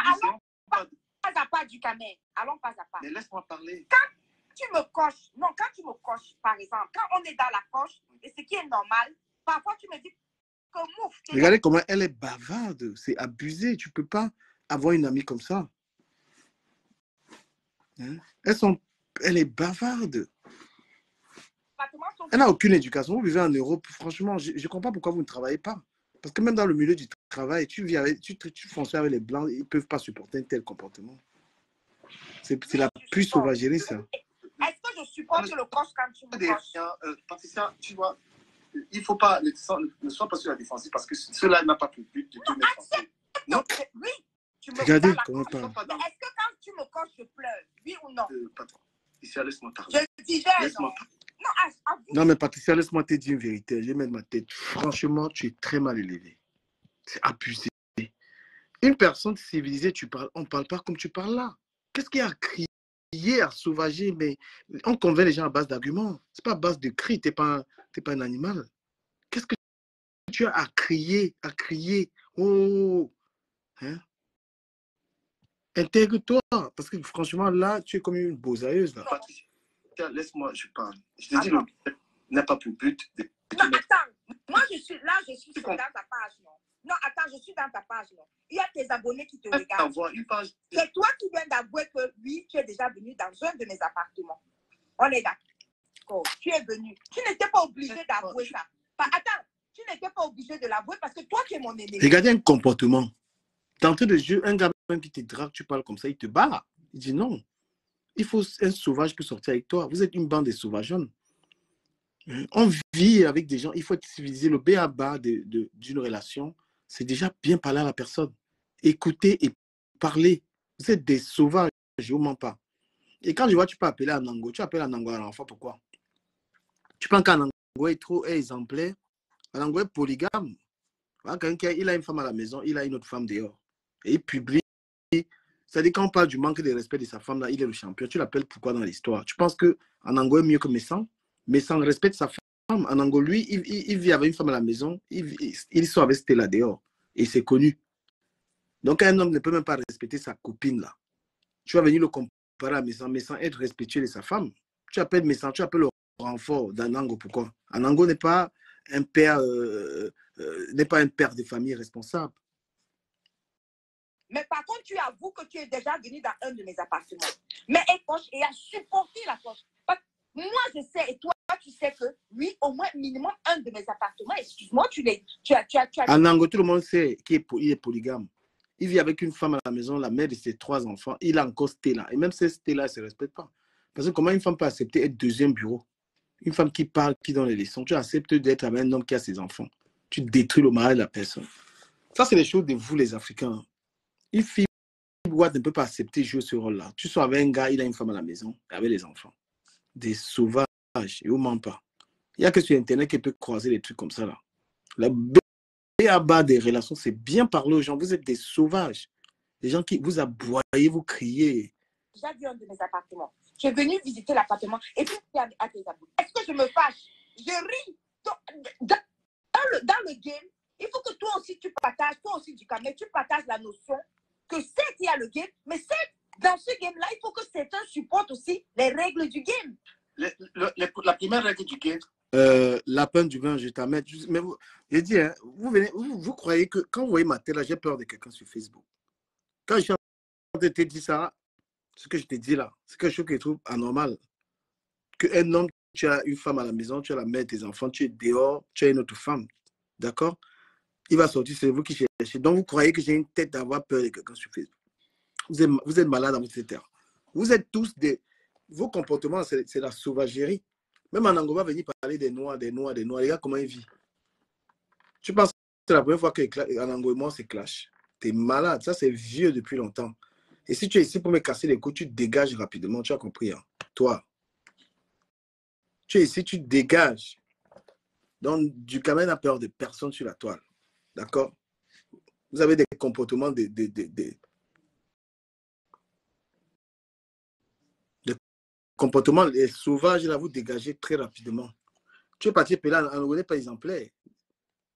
pas à pas du Cameroun. Allons pas à pas. Mais laisse-moi parler. Quand tu me coches, par exemple, quand on est dans la coche, et ce qui est normal, parfois tu me dis que mouf. Regardez comment elle est bavarde. C'est abusé. Tu peux pas avoir une amie comme ça. Hein? Elle est bavarde. Elle n'a aucune éducation. Vous vivez en Europe. Franchement, je ne comprends pas pourquoi vous ne travaillez pas. Parce que même dans le milieu du travail, tu fonces avec les Blancs, ils ne peuvent pas supporter un tel comportement. C'est la plus sauvagerie, ça. Est-ce que je supporte le coche quand tu me coches? Patricia, tu vois, il ne faut pas, ne sois pas sur la défensive parce que cela n'a pas pour but de te mettre en scène. Non, oui. Regardez comment on parle. Est-ce que quand tu me coches, je pleure? Oui ou non? Patron, Patricia, laisse-moi parler. Je digère. Laisse-moi parler. Non, mais Patricia, laisse-moi te dire une vérité. Je vais mettre ma tête. Franchement, tu es très mal élevé. C'est abusé. Une personne civilisée, on ne parle pas comme tu parles là. Qu'est-ce qu'il y a à crier, à sauvager? Mais on convainc les gens à base d'arguments. Ce n'est pas à base de cris. Tu n'es pas un animal. Qu'est-ce que tu as à crier? Oh! Hein? Intègre-toi. Parce que franchement, là, tu es comme une bosailleuse. Patricia, laisse-moi, je parle. Je te dis, le but n'a pas pour but de... Non, attends. Moi, je suis dans ta page, non? Non, attends, je suis dans ta page, non? Il y a tes abonnés qui te regardent. C'est toi qui viens d'avouer que, oui, tu es déjà venu dans un de mes appartements. On est d'accord. Tu es venu. Tu n'étais pas obligé d'avouer ça. Attends, tu n'étais pas obligé de l'avouer parce que toi, tu es mon ennemi. Regardez un comportement. D'entrée de jeu, un gars même qui te drague, tu parles comme ça, il te bat. Il dit non. Il faut un sauvage pour sortir avec toi. Vous êtes une bande de sauvageons. On vit avec des gens. Il faut être civilisé. Le b.a.-ba d'une relation, c'est déjà bien parler à la personne. Écouter et parler. Vous êtes des sauvages. Je ne vous mens pas. Et quand je vois, tu peux appeler Anango. Tu appelles Anango à l'enfant. Pourquoi? Tu penses qu'Anango est trop exemplaire? Anango est polygame. Il a une femme à la maison, il a une autre femme dehors. Et il publie. C'est-à-dire, quand on parle du manque de respect de sa femme, là, il est le champion. Tu l'appelles pourquoi dans l'histoire? Tu penses que Anango est mieux que Messan? Messan respecte sa femme. Anango, lui, il vit avec une femme à la maison. Il sort avec Stella dehors. Et c'est connu. Donc, un homme ne peut même pas respecter sa copine, là. Tu vas venir le comparer à Messan. Messan est respectueux de sa femme. Tu appelles Messan, tu appelles le renfort d'Anango. Pourquoi? Anango n'est pas un père de famille responsable. Mais par contre, tu avoues que tu es déjà venu dans un de mes appartements. Mais et a supporté la coche. Moi, je sais, et toi, tu sais que, oui, au moins minimum un de mes appartements, excuse-moi, tu as... Anango, tout le monde sait qu'il est polygame. Il vit avec une femme à la maison, la mère de ses 3 enfants. Il a encore Stella. Et même ces Stella ne se respectent pas. Parce que comment une femme peut accepter être deuxième bureau? Une femme qui parle, qui donne les leçons. Tu acceptes d'être avec un homme qui a ses enfants. Tu détruis le mariage de la personne. Ça, c'est les choses de vous, les Africains. Une fille ne peut pas accepter de jouer ce rôle-là. Tu sois avec un gars, il a une femme à la maison, avec les enfants. Des sauvages. Et on ne ment pas. Il n'y a que sur Internet qui peut croiser des trucs comme ça, là. La B.A.B.A. des relations, c'est bien parler aux gens. Vous êtes des sauvages. Des gens qui vous aboyez, vous criez. J'ai vu un de mes appartements. Je suis venue visiter l'appartement et puis à tes abonnés. Est-ce que je me fâche? Je ris. Dans le game, il faut que toi aussi tu partages, toi aussi du Cameroun, tu partages la notion que certes il y a le game, mais certes dans ce game-là, il faut que certains supportent aussi les règles du game. La première règle du game. Lapin du vin, je t'amène. Mais j'ai dit, hein, vous croyez que quand vous voyez ma tête là, j'ai peur de quelqu'un sur Facebook. Quand je suis en train de te dire ça, ce que je te dis là, c'est quelque chose que je trouve anormal. Qu'un homme, tu as une femme à la maison, tu as la mère de tes enfants, tu es dehors, tu as une autre femme. D'accord? Il va sortir, c'est vous qui cherchez. Donc vous croyez que j'ai une tête d'avoir peur de quelqu'un sur Facebook. Vous êtes malade dans votre tête. Vous êtes tous des. Vos comportements, c'est la sauvagerie. Même en Angola, venir parler des noirs. Les gars, comment ils vivent? Tu penses que c'est la première fois qu'en Angola, c'est clash. T'es malade. Ça, c'est vieux depuis longtemps. Et si tu es ici pour me casser les coups, tu te dégages rapidement. Tu as compris, hein? Toi. Tu es ici, tu te dégages. Donc, du Cameroun n'a peur de personne sur la toile. D'accord? Vous avez des comportements comportements, les sauvages, là, vous dégagez très rapidement. Tu es parti là, en Angola, par exemple.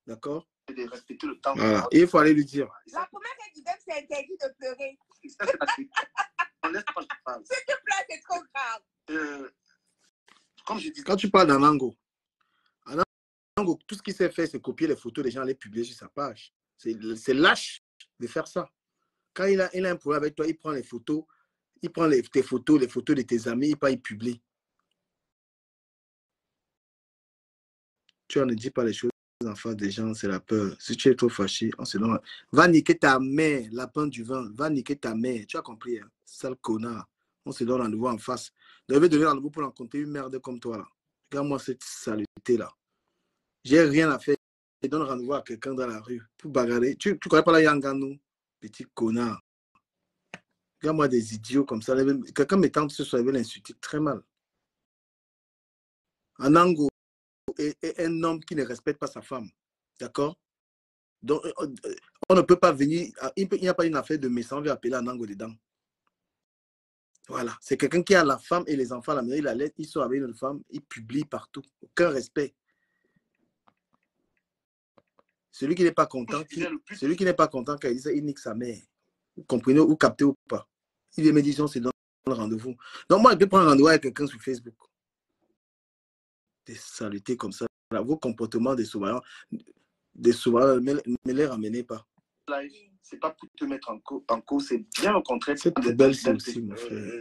D'accord? De respecter le temps. Voilà. Et il faut aller lui dire. La première règle du game, c'est interdit de pleurer. Laisse-moi je parle. S'il te plaît, c'est trop grave. Comme je dis. Quand tu parles d'Anango, tout ce qu'il sait faire, c'est copier les photos des gens, les publier sur sa page. C'est lâche de faire ça. Quand il a un problème avec toi, il prend les photos, il prend tes photos, les photos de tes amis, il publie. Tu ne dis pas les choses en face des gens, c'est la peur. Si tu es trop fâché, on se donne. Va niquer ta mère, lapin du vin. Va niquer ta mère. Tu as compris, hein? Sale connard. On se donne rendez-vous en face. Je vais donner rendez-vous pour rencontrer une merde comme toi, là. Regarde-moi cette saleté-là. J'ai rien à faire. Je donne rendez-vous à quelqu'un dans la rue pour bagarrer. Tu connais pas la Yanganou, petit connard. Regarde-moi des idiots comme ça. Quelqu'un me tente ce soir, il veut l'insulter très mal. Anango est un homme qui ne respecte pas sa femme. D'accord? Donc, on ne peut pas venir. Il n'y a pas une affaire de médecin, on va appeler Anango dedans. Voilà. C'est quelqu'un qui a la femme et les enfants à la maison. Il a l'aide, il sort avec une femme, il publie partout. Aucun respect. Celui qui n'est pas content, quand il dit ça, il nique sa mère. Vous comprenez ou captez ou pas? Il est médiation, c'est dans le rendez-vous. Donc moi, je peux prendre rendez-vous avec quelqu'un sur Facebook. Des saletés comme ça. Vos comportements des sauvages, ne les ramenez pas. C'est pas pour te mettre en cause, c'est bien au contraire. C'est belle, c'est aussi, mon frère.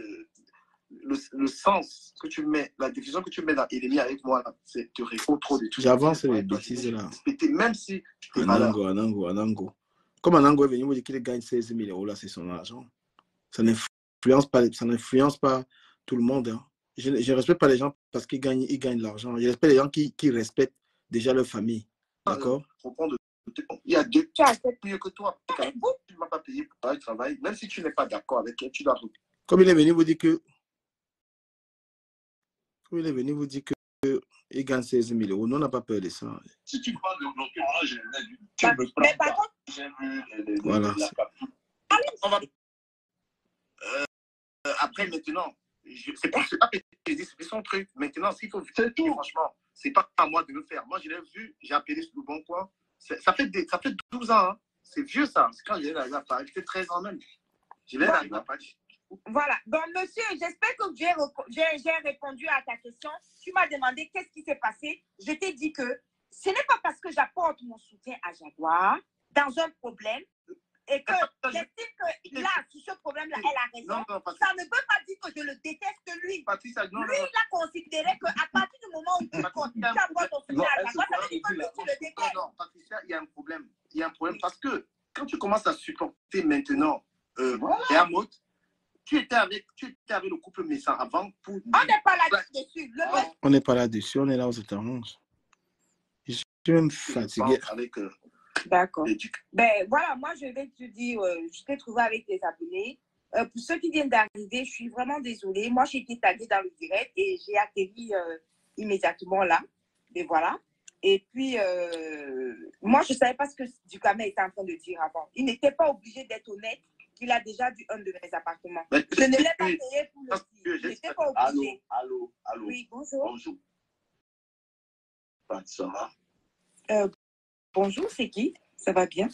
Le sens que tu mets, la diffusion que tu mets dans Ennemi avec moi, c'est te réfaux trop de trucs. J'avance les bêtises là. Même si tu es Anango. Comme Anango est venu vous dire qu'il gagne 16 000 € là, c'est son argent. Ça n'influence pas tout le monde. Hein. Je ne respecte pas les gens parce qu'ils gagnent de l'argent. Je respecte les gens qui respectent déjà leur famille. D'accord? Il y a deux mieux que toi. Tu ne m'as pas payé pour faire le travail. Même si tu n'es pas d'accord avec elle, tu dois. Comme il est venu vous dire que. Il est venu vous dire qu'il gagne 16 000 €. Nous, on n'a pas peur de ça. Si tu parles de bloquage, tu me prends pas. J'ai vu voilà. Après, maintenant, c'est pas que je dis, c'est son truc. Maintenant, s'il faut. C'est tout. Franchement, c'est pas à moi de le faire. Moi, je l'ai vu, j'ai appelé sur le bon coin. Ça fait 12 ans. Hein. C'est vieux, ça. C'est quand je l'ai arrivé à Paris. J'ai fait 13 ans même. Je l'ai arrivé à Paris. Voilà. Donc, monsieur, j'espère que j'ai répondu à ta question. Tu m'as demandé qu'est-ce qui s'est passé. Je t'ai dit que ce n'est pas parce que j'apporte mon soutien à Jaguar dans un problème et que j'estime que là, sur ce problème-là, elle a raison. Ça ne veut pas dire que je le déteste lui. Patricia, lui, il a considéré qu'à partir du moment où tu comptes, tu envoies ton fils Non, à elle la se boîte, ça fera veut dire que aider lui, là. tu le détestes. Non, Patricia, il y a un problème. Il y a un problème parce que quand tu commences à supporter maintenant Hermot, tu étais avec le couple Messin avant pour... On n'est pas là-dessus. On n'est pas là-dessus, on est là aux étaranges. Je suis même fatigué. Avec, D'accord. Ben voilà, moi je vais te dire, je t'ai trouvé avec tes abonnés. Pour ceux qui viennent d'arriver, je suis vraiment désolée. Moi, j'ai été taguée dans le direct et j'ai atterri immédiatement là. Et voilà. Et puis, moi, je ne savais pas ce que Ducamet était en train de dire avant. Il n'était pas obligé d'être honnête qu'il a déjà vu un de mes appartements. Je ne l'ai pas payé pour le dire. Il n'était pas obligé. Allô. Oui, bonjour. Bonjour. Ça va? Bonjour, c'est qui? Ça va bien?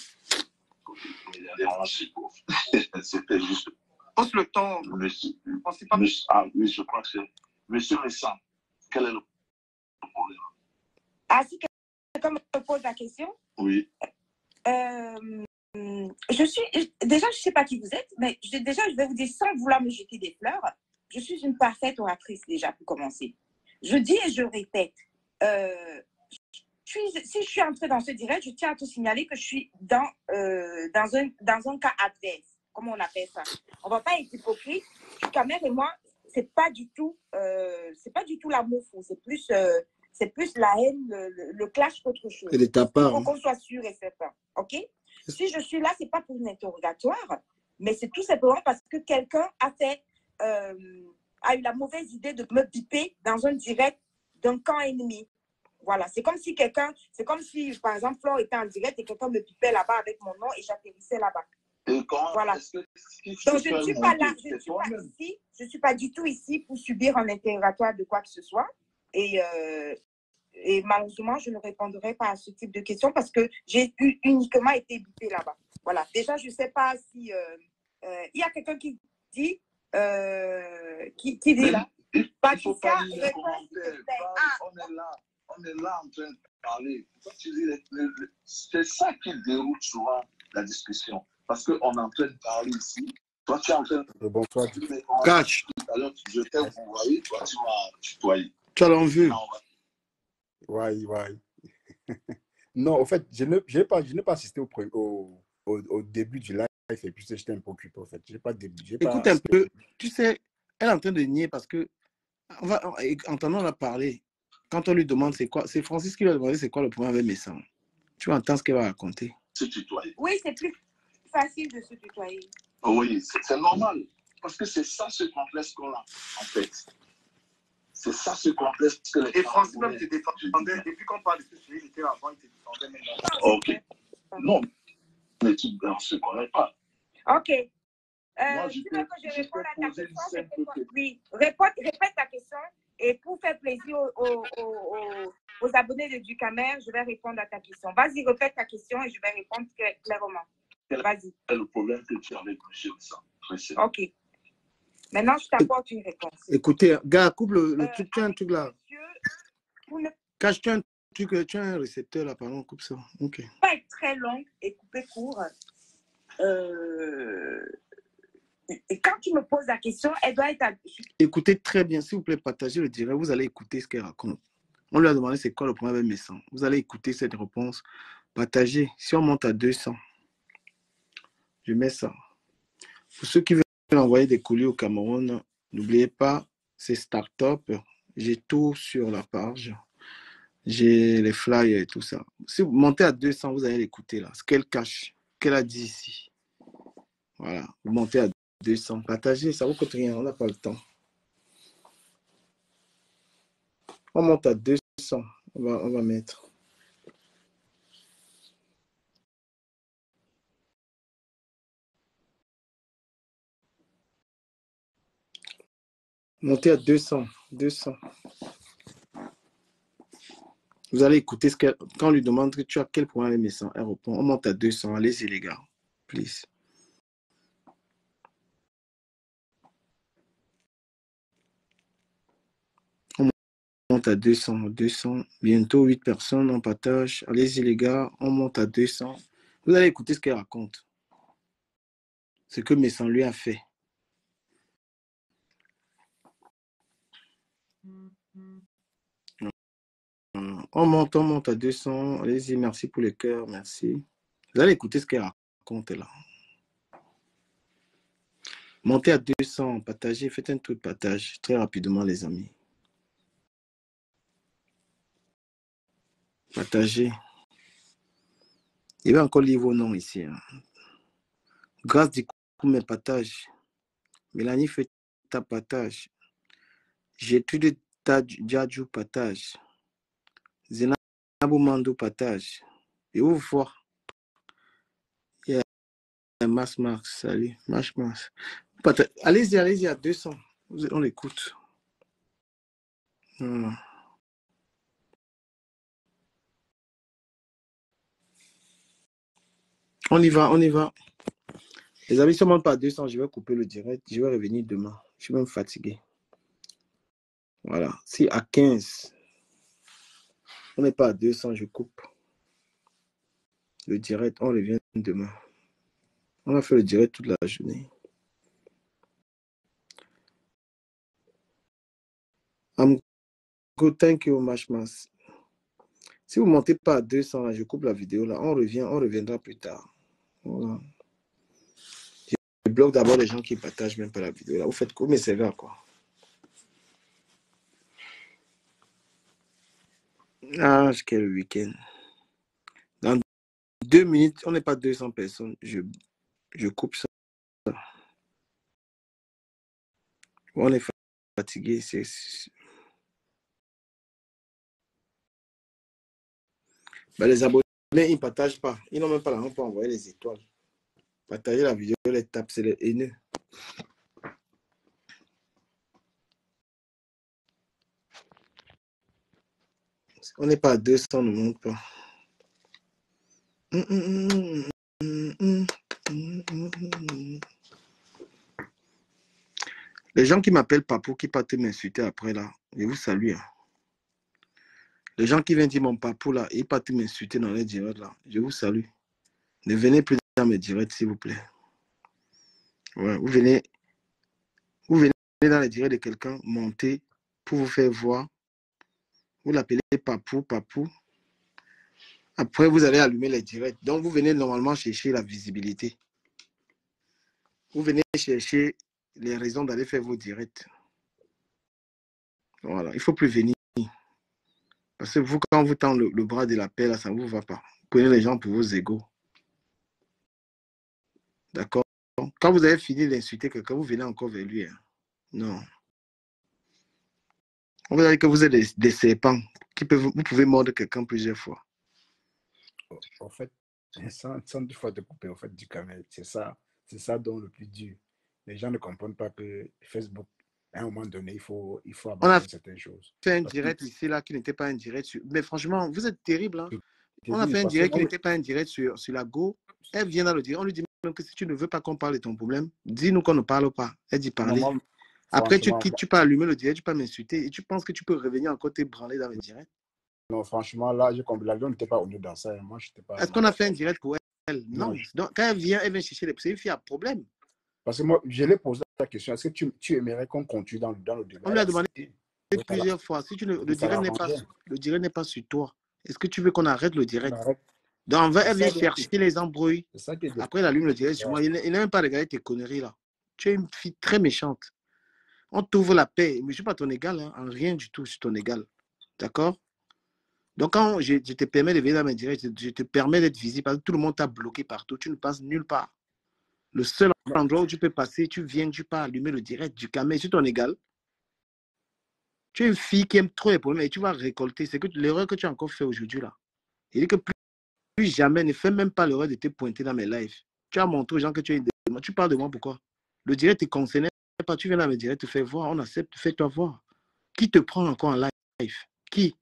C'était juste. Pose le temps. Monsieur, je crois que c'est Monsieur Messin. Quel est le problème? Ah, si quelqu'un me pose la question? Oui. Déjà, je ne sais pas qui vous êtes, mais je vais vous dire sans vouloir me jeter des fleurs, je suis une parfaite oratrice déjà pour commencer. Je dis et je répète, si je suis entrée dans ce direct, je tiens à te signaler que je suis dans un cas adverse, comme on appelle ça. On ne va pas être hypocrite. Ducamer et moi, c'est pas du tout l'amour fou, c'est plus la haine, le clash qu'autre chose. Et de ta part. Il faut qu'on soit sûr et certain. OK? Si je suis là, ce n'est pas pour une interrogatoire, mais c'est tout simplement parce que quelqu'un a eu la mauvaise idée de me biper dans un direct d'un camp ennemi. Voilà, c'est comme si, par exemple, Flore était en direct et quelqu'un me bipait là-bas avec mon nom et j'atterrissais là-bas. Voilà. Donc, je ne suis pas là, je ne suis pas du tout ici pour subir un interrogatoire de quoi que ce soit. Et malheureusement, je ne répondrai pas à ce type de questions parce que j'ai uniquement été bipée là-bas. Voilà. Déjà, je ne sais pas si... il y a quelqu'un qui dit... qui dit là? Patricia, réponds s'il te plaît. On est là en train de parler. C'est ça qui déroule souvent la discussion. Parce qu'on est en train de parler ici. Toi, tu es en train de... Bonsoir. Catch. Alors, je t'ai envoyé, toi, tu m'as tutoyé. Tu as l'envie. Ouais. Non, en fait, je n'ai pas assisté au début du live et puis j'étais un peu occupé, en fait. Écoute un peu. Tu sais, elle est en train de nier parce que, entendons-la parler. Quand on lui demande c'est quoi, c'est Francis qui lui a demandé c'est quoi le problème avec Messin. Tu entends ce qu'elle va raconter. Se tutoyer. Oui, c'est plus facile de se tutoyer. Oui, c'est normal. Parce que c'est ça ce complexe qu'on a, en fait. C'est ça ce complexe que les... Et Francis même te défendait. Depuis qu'on parle de ce sujet, il était avant, il te défendait maintenant. Ok. Non, mais on ne se connaît pas. Ok. Moi, tu veux que je réponde à ta question? Oui, répète ta question. Et pour faire plaisir aux abonnés de Ducamer, je vais répondre à ta question. Vas-y, répète ta question et je vais répondre clairement. Vas-y. Quel est le problème que tu as avec M. Messin? Ok. Maintenant, je t'apporte une réponse. Écoutez, gars, coupe le truc, tu as un truc là. Cache, tu as un récepteur là, pardon, coupe ça. Ok. Pas être très long et couper court. Et quand tu me poses la question, elle doit être... Écoutez très bien, s'il vous plaît, partagez le direct. Vous allez écouter ce qu'elle raconte. On lui a demandé c'est quoi le problème avec Messin. Vous allez écouter cette réponse. Partagez. Si on monte à 200, je mets ça. Pour ceux qui veulent envoyer des colis au Cameroun, n'oubliez pas, c'est Startup. J'ai tout sur la page. J'ai les flyers et tout ça. Si vous montez à 200, vous allez l'écouter là. Ce qu'elle cache, qu'elle a dit ici. Voilà. Vous montez à 200. Partagez, ça ne vous coûte rien. On n'a pas le temps. On monte à 200. On va mettre. Montez à 200. 200. Vous allez écouter ce qu'elle... Quand on lui demande que tu as quel problème avec Messin, elle répond, on monte à 200. Allez-y les gars. Please. On monte à 200. 200. Bientôt 8 personnes, on partage. Allez-y les gars, on monte à 200. Vous allez écouter ce qu'elle raconte. Ce que Messin lui a fait. On monte à 200. Allez-y, merci pour les cœurs, merci. Vous allez écouter ce qu'elle raconte là. Montez à 200, partagez, faites un tour de partage très rapidement, les amis. Partagez. Il va encore lire vos noms ici. Hein. Grâce du coup, mes partages. Mélanie fait ta partage. Gertrude Djadjou partage. Zenabou Mando partage. Et où voir? Yeah. Max, salut. Max. Allez-y à 200. On l'écoute. On y va. Les amis, si on ne monte pas à 200, je vais couper le direct. Je vais revenir demain. Je suis même fatigué. Voilà. Si à 15, on n'est pas à 200, je coupe le direct. On revient demain. On a fait le direct toute la journée. I'm good. Thank you, Mashmas. Si vous ne montez pas à 200, là, je coupe la vidéo. Là. On reviendra plus tard. Voilà. Je bloque d'abord les gens qui ne partagent même pas la vidéo. Là. Vous faites quoi? Mais c'est vrai, quoi. Ah, quel week-end. Dans 2 minutes, on n'est pas 200 personnes. Je coupe ça. On est fatigué. Ben, les abonnés, ils ne partagent pas. Ils n'ont même pas la honte pour envoyer les étoiles. Partager la vidéo, les tapes, c'est les haineux. On n'est pas à 200, ne monte pas. Les gens qui m'appellent Papou, qui partent m'insulter après là, je vous salue. Hein. Les gens qui viennent dire mon Papou là, ils partent m'insulter dans les directs là, je vous salue. Ne venez plus dans mes directs, s'il vous plaît. Ouais, vous venez dans les directs de quelqu'un, monter pour vous faire voir. Vous l'appelez Papou. Après, vous allez allumer les directs. Donc, vous venez normalement chercher la visibilité. Vous venez chercher les raisons d'aller faire vos directs. Voilà, il ne faut plus venir. Parce que vous, quand vous tendez le bras de la paix, là, ça ne vous va pas. Vous prenez les gens pour vos égaux. D'accord? Quand vous avez fini d'insulter quelqu'un, vous venez encore vers lui. Hein. Non. On vous a dit que vous êtes des serpents. Vous pouvez mordre quelqu'un plusieurs fois. En fait, sans deux fois te couper, en fait, du camel, c'est ça dont le plus dur. Les gens ne comprennent pas que Facebook, à un moment donné, il faut abandonner certaines choses. On a fait un direct ici, là, qui n'était pas un direct sur... Mais franchement, vous êtes terrible, hein? On a fait un direct qui n'était pas un direct sur la Go. Elle vient dans le direct. On lui dit même que si tu ne veux pas qu'on parle de ton problème, dis-nous qu'on ne parle pas. Elle dit parler. Après, tu quittes, tu peux allumer le direct, tu peux m'insulter et tu penses que tu peux revenir encore t'ébranler dans le direct. Non, franchement, là, j'ai compris. L'avion n'était pas honnête dans ça. Moi, je n'étais pas. Est-ce qu'on a fait un direct pour elle? Non. Donc, quand elle vient chercher les... C'est une fille à problème. Parce que moi, je l'ai posé la question. Est-ce que tu aimerais qu'on continue dans le débat? On lui a demandé plusieurs fois. Si le direct n'est pas sur toi, est-ce que tu veux qu'on arrête le direct? Donc, elle vient chercher les embrouilles. Après, elle allume le direct sur moi. Il n'a même pas regardé tes conneries là. Tu es une fille très méchante. On t'ouvre la paix. Mais je ne suis pas ton égal. Hein. En rien du tout, je suis ton égal. D'accord? Donc, quand je te permets de venir dans mes directs, je te permets d'être visible parce que tout le monde t'a bloqué partout. Tu ne passes nulle part. Le seul endroit où tu peux passer, tu viens, tu peux allumer le direct du camé. Je suis ton égal. Tu es une fille qui aime trop les problèmes et tu vas récolter. C'est que l'erreur que tu as encore fait aujourd'hui là. Il dit que plus jamais, ne fais même pas l'erreur de te pointer dans mes lives. Tu as montré aux gens que tu es de moi. Tu parles de moi pourquoi? Le direct te concernait pas. Tu viens dans mes directs te faire voir. On accepte, fais-toi voir. Qui te prend encore en live? Qui?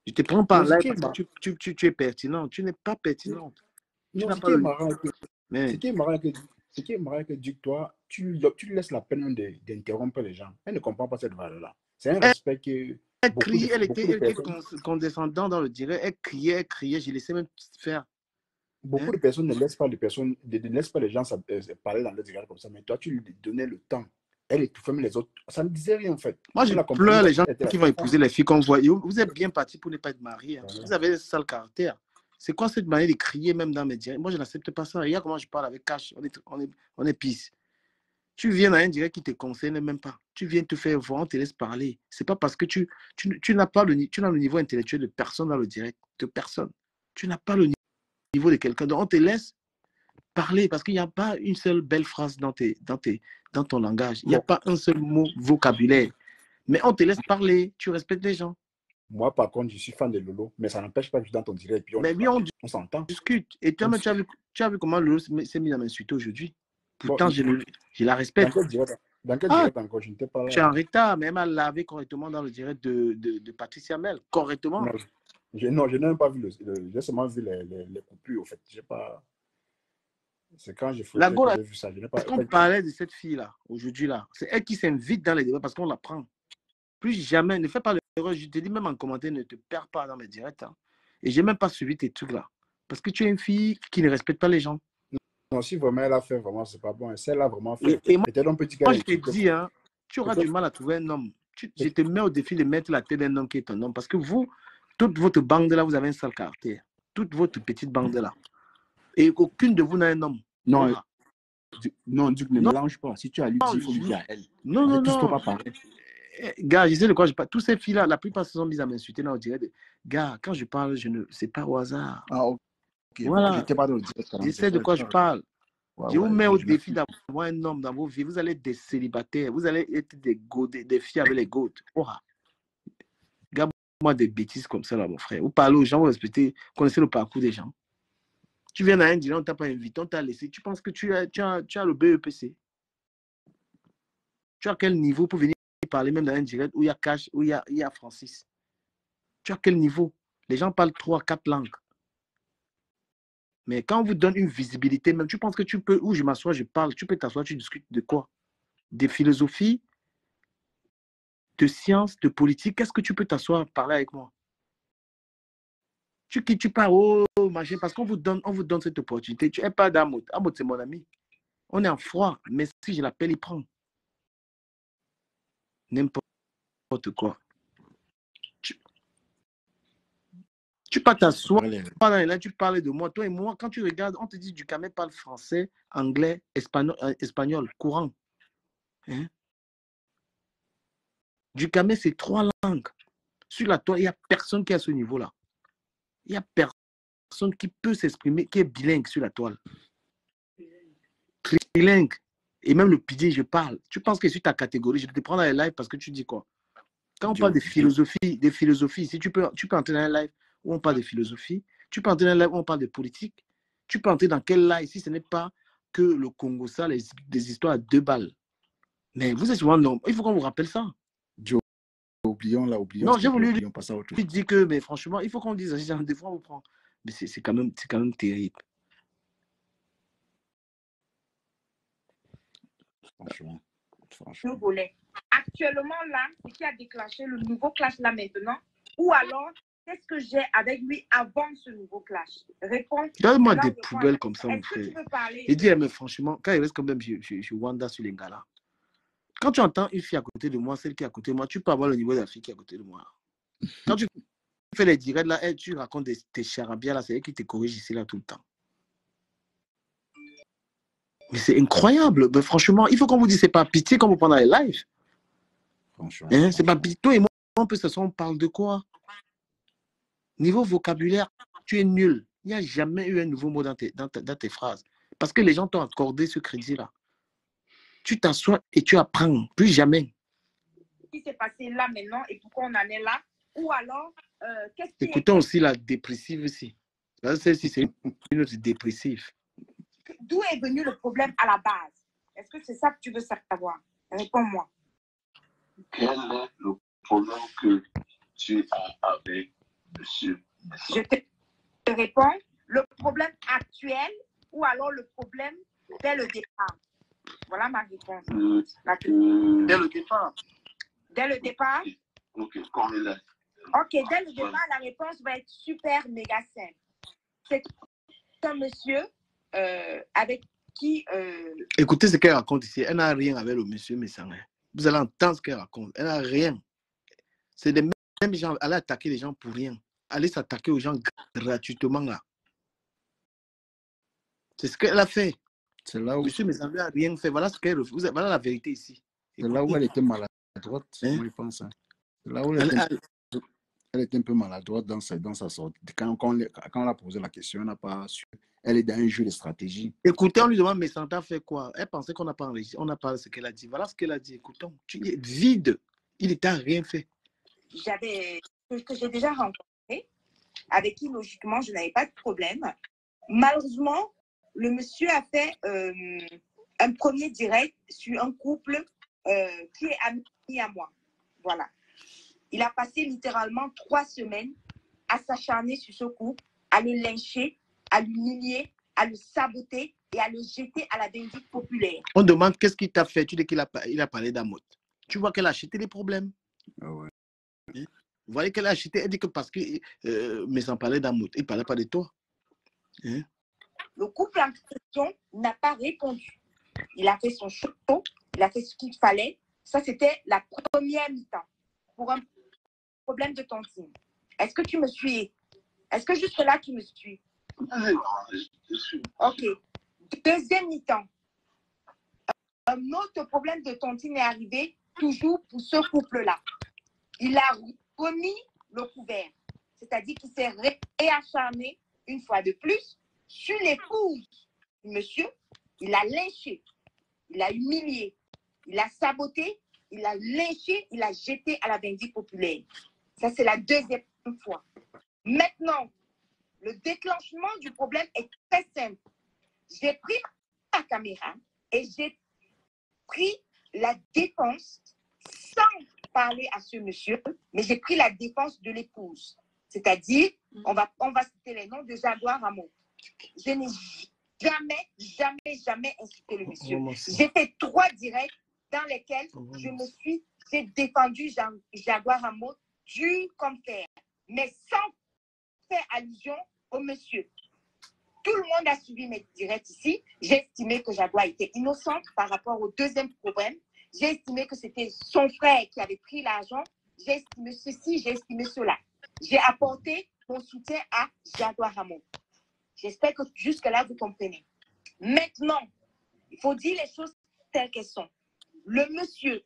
Je te prends pas en live parce que tu es pertinent. Tu n'es pas pertinent. Non, ce qui est marrant que Duc, toi, tu lui laisses la peine d'interrompre les gens. Elle ne comprend pas cette valeur-là. C'est un respect que... Elle était condescendante dans le direct. Elle criait. Je laissais même faire. Beaucoup de personnes ne laissent pas les gens parler dans le direct comme ça. Mais toi, tu lui donnais le temps Elle étouffait même les autres. Ça ne disait rien en fait. Moi, je On la comprenait pleure parce les gens qu'elle était la qui vont seule femme. épouser les filles qu'on voit. Et vous êtes bien partis pour ne pas être mariés. Hein. Ouais. Vous avez un sale caractère. C'est quoi cette manière de crier même dans mes directs? Moi, je n'accepte pas ça. Regarde comment je parle avec Cash. On est pisse. Tu viens dans un direct qui ne te concerne même pas. Tu viens te faire voir, on te laisse parler. C'est pas parce que tu n'as pas le niveau intellectuel de personne dans le direct. De personne. Tu n'as pas le niveau de quelqu'un. Donc, on te laisse parler parce qu'il n'y a pas une seule belle phrase dans ton langage. Il n'y a Bon, pas un seul mot vocabulaire. Mais on te laisse parler. Tu respectes les gens. moi, par contre, je suis fan de Lolo, mais ça n'empêche pas que je suis dans ton direct et puis Mais oui, on on s'entend. discute. Et toi, On même, discute. tu as vu comment Lolo s'est mis à m'insulter aujourd'hui. Bon, Pourtant, je la dans respecte. quel direct, Ah, encore? Je n'étais pas je suis en là. retard, mais elle m'a lavé correctement dans le direct de Patricia Mel. Correctement. Non, je n'ai même pas vu j'ai seulement vu les coupures, en fait. J'ai pas... C'est quand j'ai La fouillé go, que là, j'ai vu ça. Je n'ai pas... parce qu'on parlait de cette fille-là, aujourd'hui, là. C'est elle qui s'invite dans les débats parce qu'on la prend. Plus jamais, ne fais pas l'erreur. Je te dis même en commentaire, ne te perds pas dans mes directs. Hein. Et j'ai même pas suivi tes trucs là. Parce que tu es une fille qui ne respecte pas les gens. Non, si vraiment elle a fait, vraiment, c'est pas bon. Celle-là a vraiment fait. Et moi, Peut-être un petit moi gars je te dis, hein, tu auras du mal à trouver un homme. Je te mets au défi de mettre la tête d'un homme qui est un homme. Parce que vous, toute votre bande là, vous avez un sale caractère. Toute votre petite bande là. Et aucune de vous n'a un homme. Non, Voilà. non, Duc, ne Non, mélange pas. Si tu as lui dit, il faut lui dire à elle. non, On non, est tous non. pas pareil. Gars, je sais de quoi je parle. Tous ces filles-là, la plupart se sont mises à m'insulter là, on dirait. Gars, quand je parle, c'est pas au hasard. Ah, ok. Voilà. Bon, j'étais pas dans le direct. Je sais de quoi je parle. Ouais, Je vous mets ouais, au je défi d'avoir un homme dans vos vies. Vous allez être des célibataires. Vous allez être des filles avec les gouttes. Oh, regarde-moi des bêtises comme ça, là, mon frère. Vous parlez aux gens, vous respectez, connaissez le parcours des gens. Tu viens dans un dîner, on ne t'a pas invité, on t'a laissé. Tu penses que tu as le BEPC. Tu as quel niveau pour venir parler même dans un direct où il y a Cash, où il y a Francis? Tu as quel niveau? Les gens parlent 3, 4 langues. Mais quand on vous donne une visibilité, même tu penses que tu peux, où je m'assois, je parle, tu peux t'asseoir, tu discutes de quoi? Des philosophies, de sciences, de politique. Qu'est-ce que tu peux t'asseoir, parler avec moi? Tu parles, oh, machin, parce qu'on vous donne cette opportunité. Tu n'es pas d'Amout. Amout, c'est mon ami. On est en froid, mais si je l'appelle, il prend. N'importe quoi. Tu peux t'asseoir, là, tu parles de moi. Toi et moi, quand tu regardes, on te dit du Ducamel parle français, anglais, espagnol courant. Hein? Ducamel, c'est 3 langues. Sur la toile, il n'y a personne qui est à ce niveau-là. Il n'y a personne qui peut s'exprimer, qui est bilingue sur la toile. Trilingue. Et même le pidgin, je parle. Tu penses que sur ta catégorie, je te prends dans les lives parce que tu dis quoi? Quand on parle de philosophie, si tu peux entrer dans un live où on parle de philosophie, tu peux entrer dans un live où on parle de politique, tu peux entrer dans quel live si ce n'est pas que le Congo, ça, des histoires à 2 balles. Mais vous êtes souvent non. Il faut qu'on vous rappelle ça. Oublions. Non, j'ai voulu lui dire que, mais franchement, il faut qu'on dise, des fois on vous prend. Mais c'est quand même terrible. Franchement. Je voulais. Actuellement, là, ce qui a déclenché le nouveau clash là maintenant, ou alors, qu'est-ce que j'ai avec lui avant ce nouveau clash? Réponds. Donne-moi des poubelles comme ça, mon frère. Et dis, mais franchement, quand il reste quand même, je Wanda sur les gars là. Quand tu entends une fille à côté de moi, celle qui est à côté de moi, tu peux avoir le niveau de la fille qui est à côté de moi. Quand tu fais les directs là, tu racontes tes charabias là, c'est elle qui te corrige ici là tout le temps. Mais c'est incroyable. Mais franchement, il faut qu'on vous dise, c'est pas pitié quand vous prenez les lives. Franchement. Hein, c'est pas pitié. Toi et moi, on peut s'asseoir, on parle de quoi? Niveau vocabulaire, tu es nul. Il n'y a jamais eu un nouveau mot dans tes phrases. Parce que les gens t'ont accordé ce crédit-là. Tu t'assois et tu apprends. Plus jamais. Ce qui s'est passé là maintenant et pourquoi on en est là? Ou alors, qu'est-ce qui Écoutons aussi la dépressive ici. Celle-ci, c'est une autre dépressive. D'où est venu le problème à la base? Est-ce que c'est ça que tu veux savoir? Réponds-moi. Quel est le problème que tu as avec monsieur? Je te réponds. Le problème actuel ou alors le problème dès le départ? Voilà ma réponse. Dès le départ. Dès le départ? Ok, quand il est. Ok, dès le départ, la réponse va être super méga simple. C'est un monsieur avec qui... Écoutez ce qu'elle raconte ici. Elle n'a rien avec le monsieur Messan. Vous allez entendre ce qu'elle raconte. Elle n'a rien. C'est les mêmes gens. Elle a attaqué les gens pour rien. Aller s'attaquer aux gens gratuitement là. C'est ce qu'elle a fait. C'est là où, Monsieur Messan n'a rien fait. Voilà ce qu'elle refuse. Voilà la vérité ici. c'est là où elle était maladroite, moi je pense. Hein. C'est là où elle était un peu maladroite dans sa sortie. Quand on l'a posé la question, on n'a pas su. Elle est dans un jeu de stratégie. Écoutez, on lui demande, mais Santa fait quoi? Elle pensait qu'on n'a pas enregistré. On n'a pas ce qu'elle a dit. Voilà ce qu'elle a dit. Écoutons, tu es vide. Il n'était rien fait. Que j'ai déjà rencontré, avec qui logiquement je n'avais pas de problème. Malheureusement, le monsieur a fait un premier direct sur un couple qui est ami à moi. Voilà. Il a passé littéralement 3 semaines à s'acharner sur ce couple, à le lyncher, à l'humilier, à le saboter et à le jeter à la vindicte populaire. On demande qu'est-ce qu'il t'a fait. Tu dis qu'il a parlé d'Amot. Tu vois qu'elle a acheté les problèmes. Ah ouais. Vous voyez qu'elle a acheté. Elle dit que parce que mais sans parler d'Amot, il ne parlait pas de toi. Hein? Le couple en question n'a pas répondu. Il a fait son show, il a fait ce qu'il fallait. Ça, c'était la première mi-temps pour un problème de tontine. Est-ce que tu me suis? Est-ce que jusque-là, tu me suis? Ok. Deuxième mi-temps. Un autre problème de tontine est arrivé, toujours pour ce couple-là. Il a remis le couvert. C'est-à-dire qu'il s'est réacharné une fois de plus sur l'épouse du monsieur. Il a lynché, il a humilié, il a saboté, il a lynché, il a jeté à la vindicte populaire. Ça, c'est la deuxième fois. Maintenant, le déclenchement du problème est très simple. J'ai pris ma caméra et j'ai pris la défense sans parler à ce monsieur, mais j'ai pris la défense de l'épouse. C'est-à-dire, on va citer les noms de Jaguar Ramon. Je n'ai jamais insulté le monsieur. J'ai fait 3 directs dans lesquels j'ai défendu Jaguar Ramon dur comme fer, mais sans faire allusion au monsieur. Tout le monde a suivi mes directs ici. J'ai estimé que Jaguar était innocente par rapport au deuxième problème. J'ai estimé que c'était son frère qui avait pris l'argent. J'ai estimé ceci, j'ai estimé cela. J'ai apporté mon soutien à Jaguar Ramon. J'espère que jusque-là, vous comprenez. Maintenant, il faut dire les choses telles qu'elles sont. Le monsieur,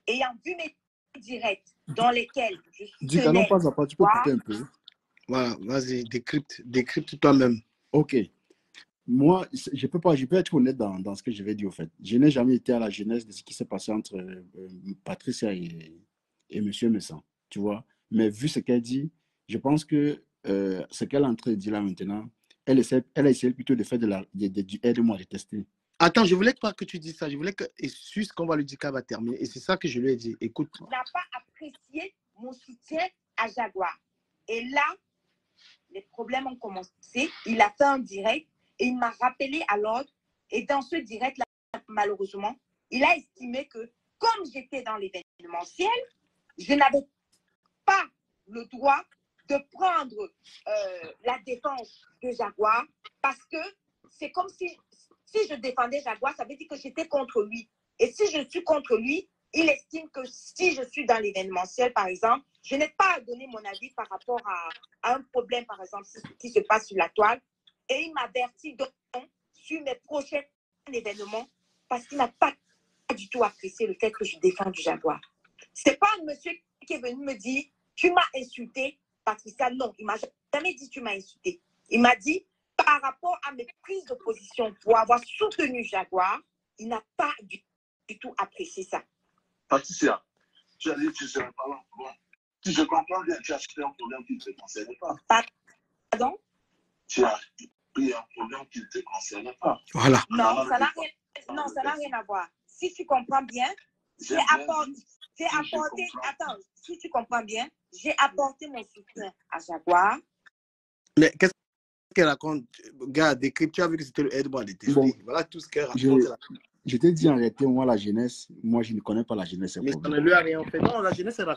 ayant vu mes directs dans lesquels je suis... Dis qu'à non pas à pas, tu peux écouter un peu. Voilà, vas-y, décrypte toi-même. Ok. Moi, je peux être honnête dans ce que je vais dire, au fait. Je n'ai jamais été à la genèse de ce qui s'est passé entre Patricia et M. Messan, tu vois. Mais vu ce qu'elle dit, je pense que ce qu'elle est en train de dire là maintenant, elle a essayé plutôt de faire du aide-moi à tester. Attends, je voulais pas que tu dises ça. Je voulais que, et suis ce qu'on va lui dire qu'elle va terminer. Et c'est ça que je lui ai dit. Écoute. Il n'a pas apprécié mon soutien à Jaguar. Et là, les problèmes ont commencé. Il a fait un direct et il m'a rappelé à l'ordre. Et dans ce direct-là, malheureusement, il a estimé que comme j'étais dans l'événementiel, je n'avais pas le droit de prendre la défense de Jaguar parce que c'est comme si je défendais Jaguar, ça veut dire que j'étais contre lui. Et si je suis contre lui, il estime que si je suis dans l'événementiel, par exemple, je n'ai pas à donner mon avis par rapport à un problème, par exemple, qui se passe sur la toile. Et il m'avertit donc sur mes prochains événements parce qu'il n'a pas du tout apprécié le fait que je défends du Jaguar. Ce n'est pas un monsieur qui est venu me dire « Tu m'as insulté, Patricia. » Non, il ne m'a jamais dit « Tu m'as insulté ». Il m'a dit par rapport à mes prises de position pour avoir soutenu Jaguar, il n'a pas du tout apprécié ça. Patricia, tu as dit que tu serais parlant. Bon, si je comprends bien, tu as acheté un problème qui ne te concernait pas. Pardon? Tu as pris un problème qui ne te concernait pas. Voilà. Non, ça n'a rien à voir. Si tu comprends bien, j'ai apporté, attends, si tu comprends bien, j'ai apporté mon soutien à Jaguar. Mais qu'est-ce qu'elle raconte? Gars, décrypte, tu as vu que c'était le aide-moi de tester. Bon, voilà tout ce qu'elle raconte. Je t'ai dit en réalité, moi, la jeunesse, moi, je ne connais pas la jeunesse. Mais ça ne lui a rien fait. Non, la jeunesse, elle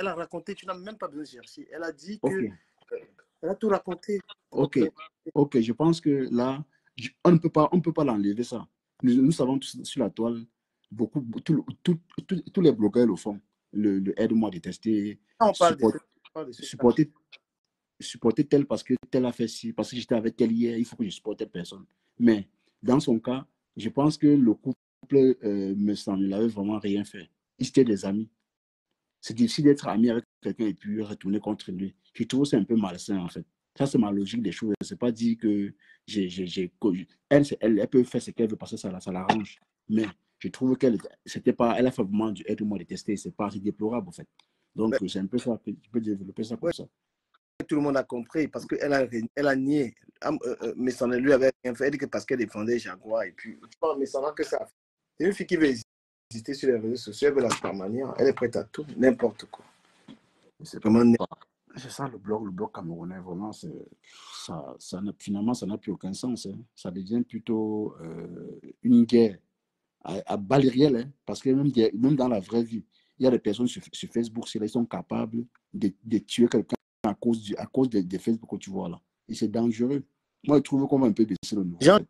a raconté, tu n'as même pas besoin de chercher. Elle a dit que... Elle a tout raconté. Ok, je pense que là, On ne peut pas l'enlever, ça. Nous savons tous sur la toile, tous les blogueurs le font. Le aide-moi à détester, On parle de supporter tel parce que tel a fait ci, parce que j'étais avec tel hier, il faut que je supporte telle personne. Mais dans son cas, je pense que le couple il n'avait vraiment rien fait. Ils étaient des amis. C'est difficile d'être ami avec quelqu'un et puis retourner contre lui. Je trouve que c'est un peu malsain, en fait. Ça, c'est ma logique des choses. C'est pas dit que elle peut faire ce qu'elle veut parce que ça l'arrange. Mais je trouve qu'elle a fait vraiment du aide-moi à détester. C'est pas assez déplorable, en fait. Donc, c'est un peu ça. Tu peux développer ça comme ça. Tout le monde a compris parce qu'elle a nié. Mais ça ne lui avait rien fait. Elle dit que parce qu'elle défendait Jaguar. Et puis, tu vois, mais ça n'a que ça. C'est une fille qui veut exister sur les réseaux sociaux. Elle veut la Starmania. Elle est prête à tout, n'importe quoi. C'est vraiment. C'est ça le blog camerounais, vraiment. Finalement, ça n'a plus aucun sens. Hein. Ça devient plutôt une guerre à balles réelles. Hein, parce que même dans la vraie vie, il y a des personnes sur Facebook, ils sont capables de tuer quelqu'un à cause de Facebook que tu vois là. Et c'est dangereux. Moi, je trouve qu'on va un peu baisser le niveau. Jacques,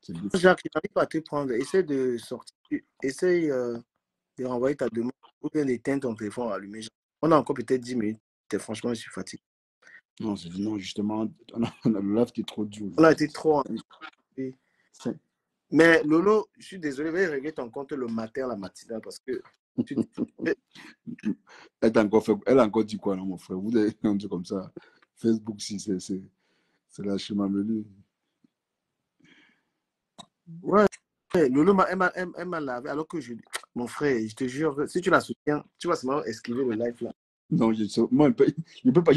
il n'arrive pas à te prendre. Essaye de sortir. Essaye de renvoyer ta demande ou bien d'éteindre ton téléphone allumé. On a encore peut-être 10 minutes. Franchement, je suis fatigué. Non, justement, on a le live qui est trop dur. On a été trop ennuyé. Mais Lolo, je suis désolé, vais régler ton compte le matin à la matinale parce que. Elle a encore dit quoi, non, mon frère? Vous avez dit comme ça. Facebook, si c'est la chimamelu. Ouais, Lolo, elle m'a lavé alors que mon frère, je te jure, si tu la soutiens, tu vas seulement esquiver le live là. Non, moi, je peux pas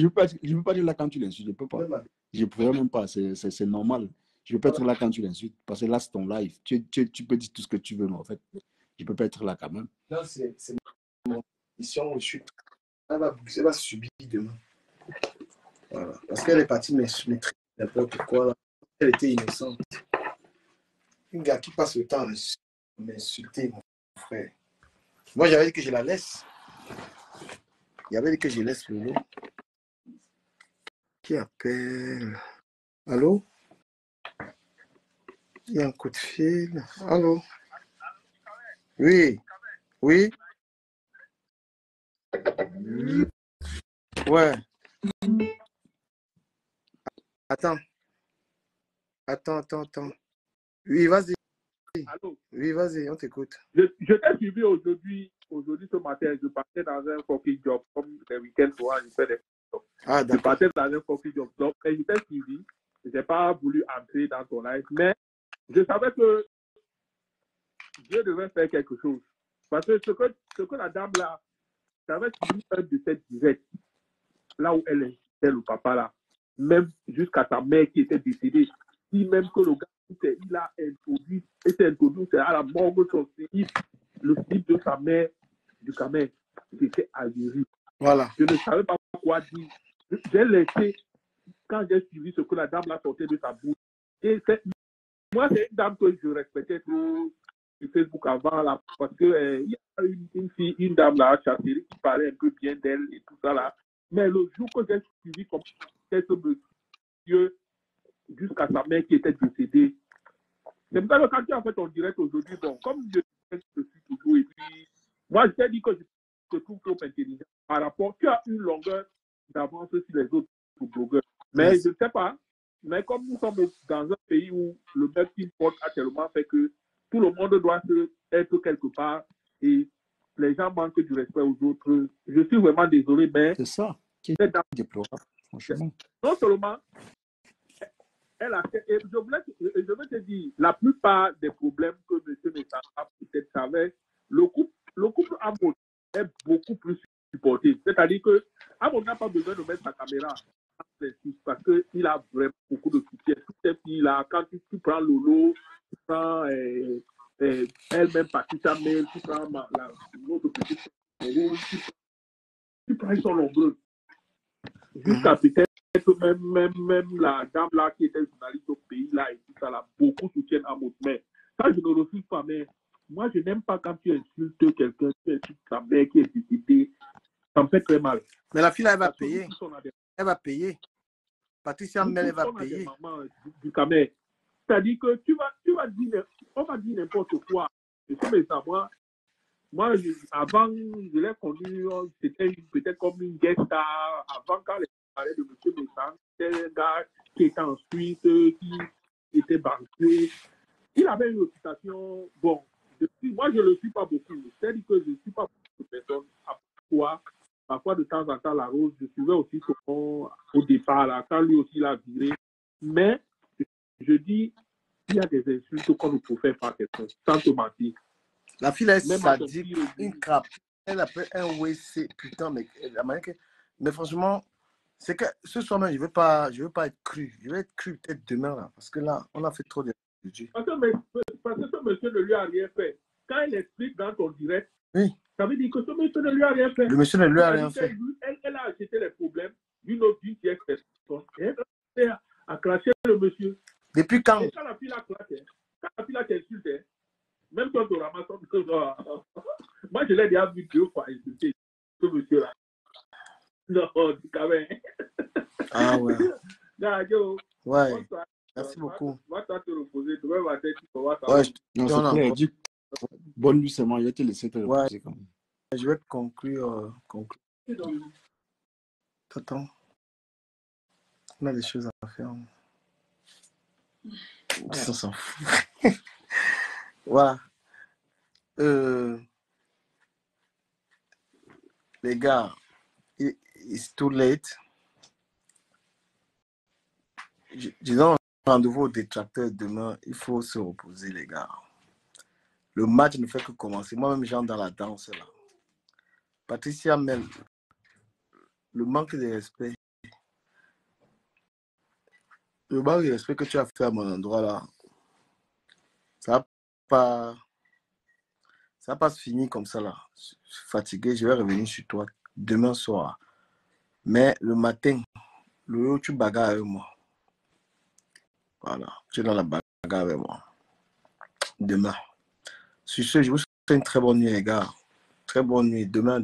dire là quand tu l'insultes, je peux pas. Je pourrais même pas, c'est normal. Je peux pas être là quand tu l'insultes, parce que là, c'est ton live. Tu peux dire tout ce que tu veux, mais en fait, je peux pas être là quand même. Non, c'est mon mission où je suis. Elle va subir demain. Voilà. Parce qu'elle est partie m'insulter n'importe quoi. Là. Elle était innocente. Un gars qui passe le temps à m'insulter, mon frère. Moi, j'avais dit que je la laisse. Il avait dit que je laisse le lot. Qui appelle? Allô? Il y a un coup de fil. Allô? Oui. Oui? Ouais. Attends. Oui, vas-y. Allô? Oui, vas-y, on t'écoute. Je t'ai suivi aujourd'hui, ce matin. Je partais dans un fucking job. Comme les week-ends, souvent, je fais des jobs. Ah, je partais dans un fucking job. Donc, je t'ai suivi. Je n'ai pas voulu entrer dans ton live. Mais je savais que je devais faire quelque chose. Parce que ce que la dame là, j'avais suivi un de ses directs. Là où elle est, le papa là. Même jusqu'à sa mère qui était décédée. Si même que le gars, il a introduit, c'est à la morgue son slip, le slip de sa mère, du Cameroun, c'était ahuri. Voilà. Je ne savais pas quoi dire. J'ai laissé, quand j'ai suivi ce que la dame l'a sorti de sa bouche. Et moi, c'est une dame que je respectais trop sur Facebook avant, là, parce qu'il y a une dame là, Chasséry, qui parlait un peu bien d'elle et tout ça là. Mais le jour que j'ai suivi comme ce monsieur, jusqu'à sa mère qui était décédée. C'est pour ça que quand tu as fait ton direct aujourd'hui, bon, comme je suis toujours, et puis, moi, je t'ai dit que je te trouve trop intelligent par rapport, tu as une longueur d'avance sur les autres blogueurs. Mais je ne sais pas, mais comme nous sommes dans un pays où le mec qui porte a tellement fait que tout le monde doit être quelque part et les gens manquent du respect aux autres. Je suis vraiment désolé, mais... C'est ça qui est déplorable, franchement. Non seulement... je veux te dire, la plupart des problèmes que M. Messa a peut-être savait, le couple Amon est beaucoup plus supporté. C'est-à-dire que Amon n'a pas besoin de mettre sa caméra parce qu'il a vraiment beaucoup de soutien. Toutes ces filles-là, quand tu prends Lolo, tu prends elle-même Patricia Mel, tu prends l'autre petite, tu prends, ils sont nombreux. Jusqu'à peut-être même la dame là qui était journaliste au pays là et tout ça là, beaucoup soutiennent Amos. Mais ça, je ne refuse pas. Mais moi, je n'aime pas quand tu insultes quelqu'un, tu insultes sa mère qui est décédée. Ça me fait très mal. Mais la fille là, elle va payer. Elle va payer. Patricia Mel, elle va payer. Du Cameroun. C'est-à-dire que tu vas dire, on va dire n'importe quoi. Je sais, mais ça, moi avant, je l'ai connu, c'était peut-être comme une guest star. Avant, quand les parlait de M. Messang, c'était un gars qui était en Suisse, qui était banquier. Il avait une réputation, bon, moi je ne le suis pas beaucoup. C'est-à-dire que je ne suis pas beaucoup de personnes. Parfois, de temps en temps, la Rose, je suivais aussi au départ, là, quand lui aussi il a viré. Mais, je dis, il y a des insultes qu'on ne peut faire par quelqu'un, sans te mentir. La fille, elle Même à ton sadique, pire une crape. Elle appelle un WC, putain, mais la manière que... Mais franchement, c'est que ce soir même, je veux pas être cru. Je vais être cru peut-être demain, là, parce que là, on a fait trop de... Parce que ce monsieur ne lui a rien fait. Quand il explique dans ton direct, oui, ça veut dire que ce monsieur ne lui a rien fait. le monsieur ne lui a rien fait. Elle a acheté les problèmes d'une tierce personne. Et elle a craché le monsieur. Depuis quand? Et quand la fille a craché, quand la fille a t'insulté, même quand on ramasse, moi je l'ai déjà vu 2 fois insulter ce monsieur-là. Non, quand même. Ah ouais. Yo, Ouais. Merci beaucoup. Va te reposer. Demain matin, tu vas ouais, non, c'est clair. Dis, bonne nuit seulement. Je vais te laisser te reposer quand même. Je vais conclure. Attends. On a des choses à faire. Ça s'en fout. Voilà. Les gars, it's too late. Disons rendez-vous au détracteur demain. Il faut se reposer, les gars. Le match ne fait que commencer. Moi-même, j'entre dans la danse là. Patricia Mel, le manque de respect. Le manque de respect que tu as fait à mon endroit là, ça va pas se finir comme ça là. Je suis fatigué, je vais revenir sur toi demain soir. Mais le matin, le jour où tu bagarres avec moi. Voilà, tu es dans la bagarre avec moi. Demain. Sur ce, je vous souhaite une très bonne nuit, les gars. Très bonne nuit. Demain.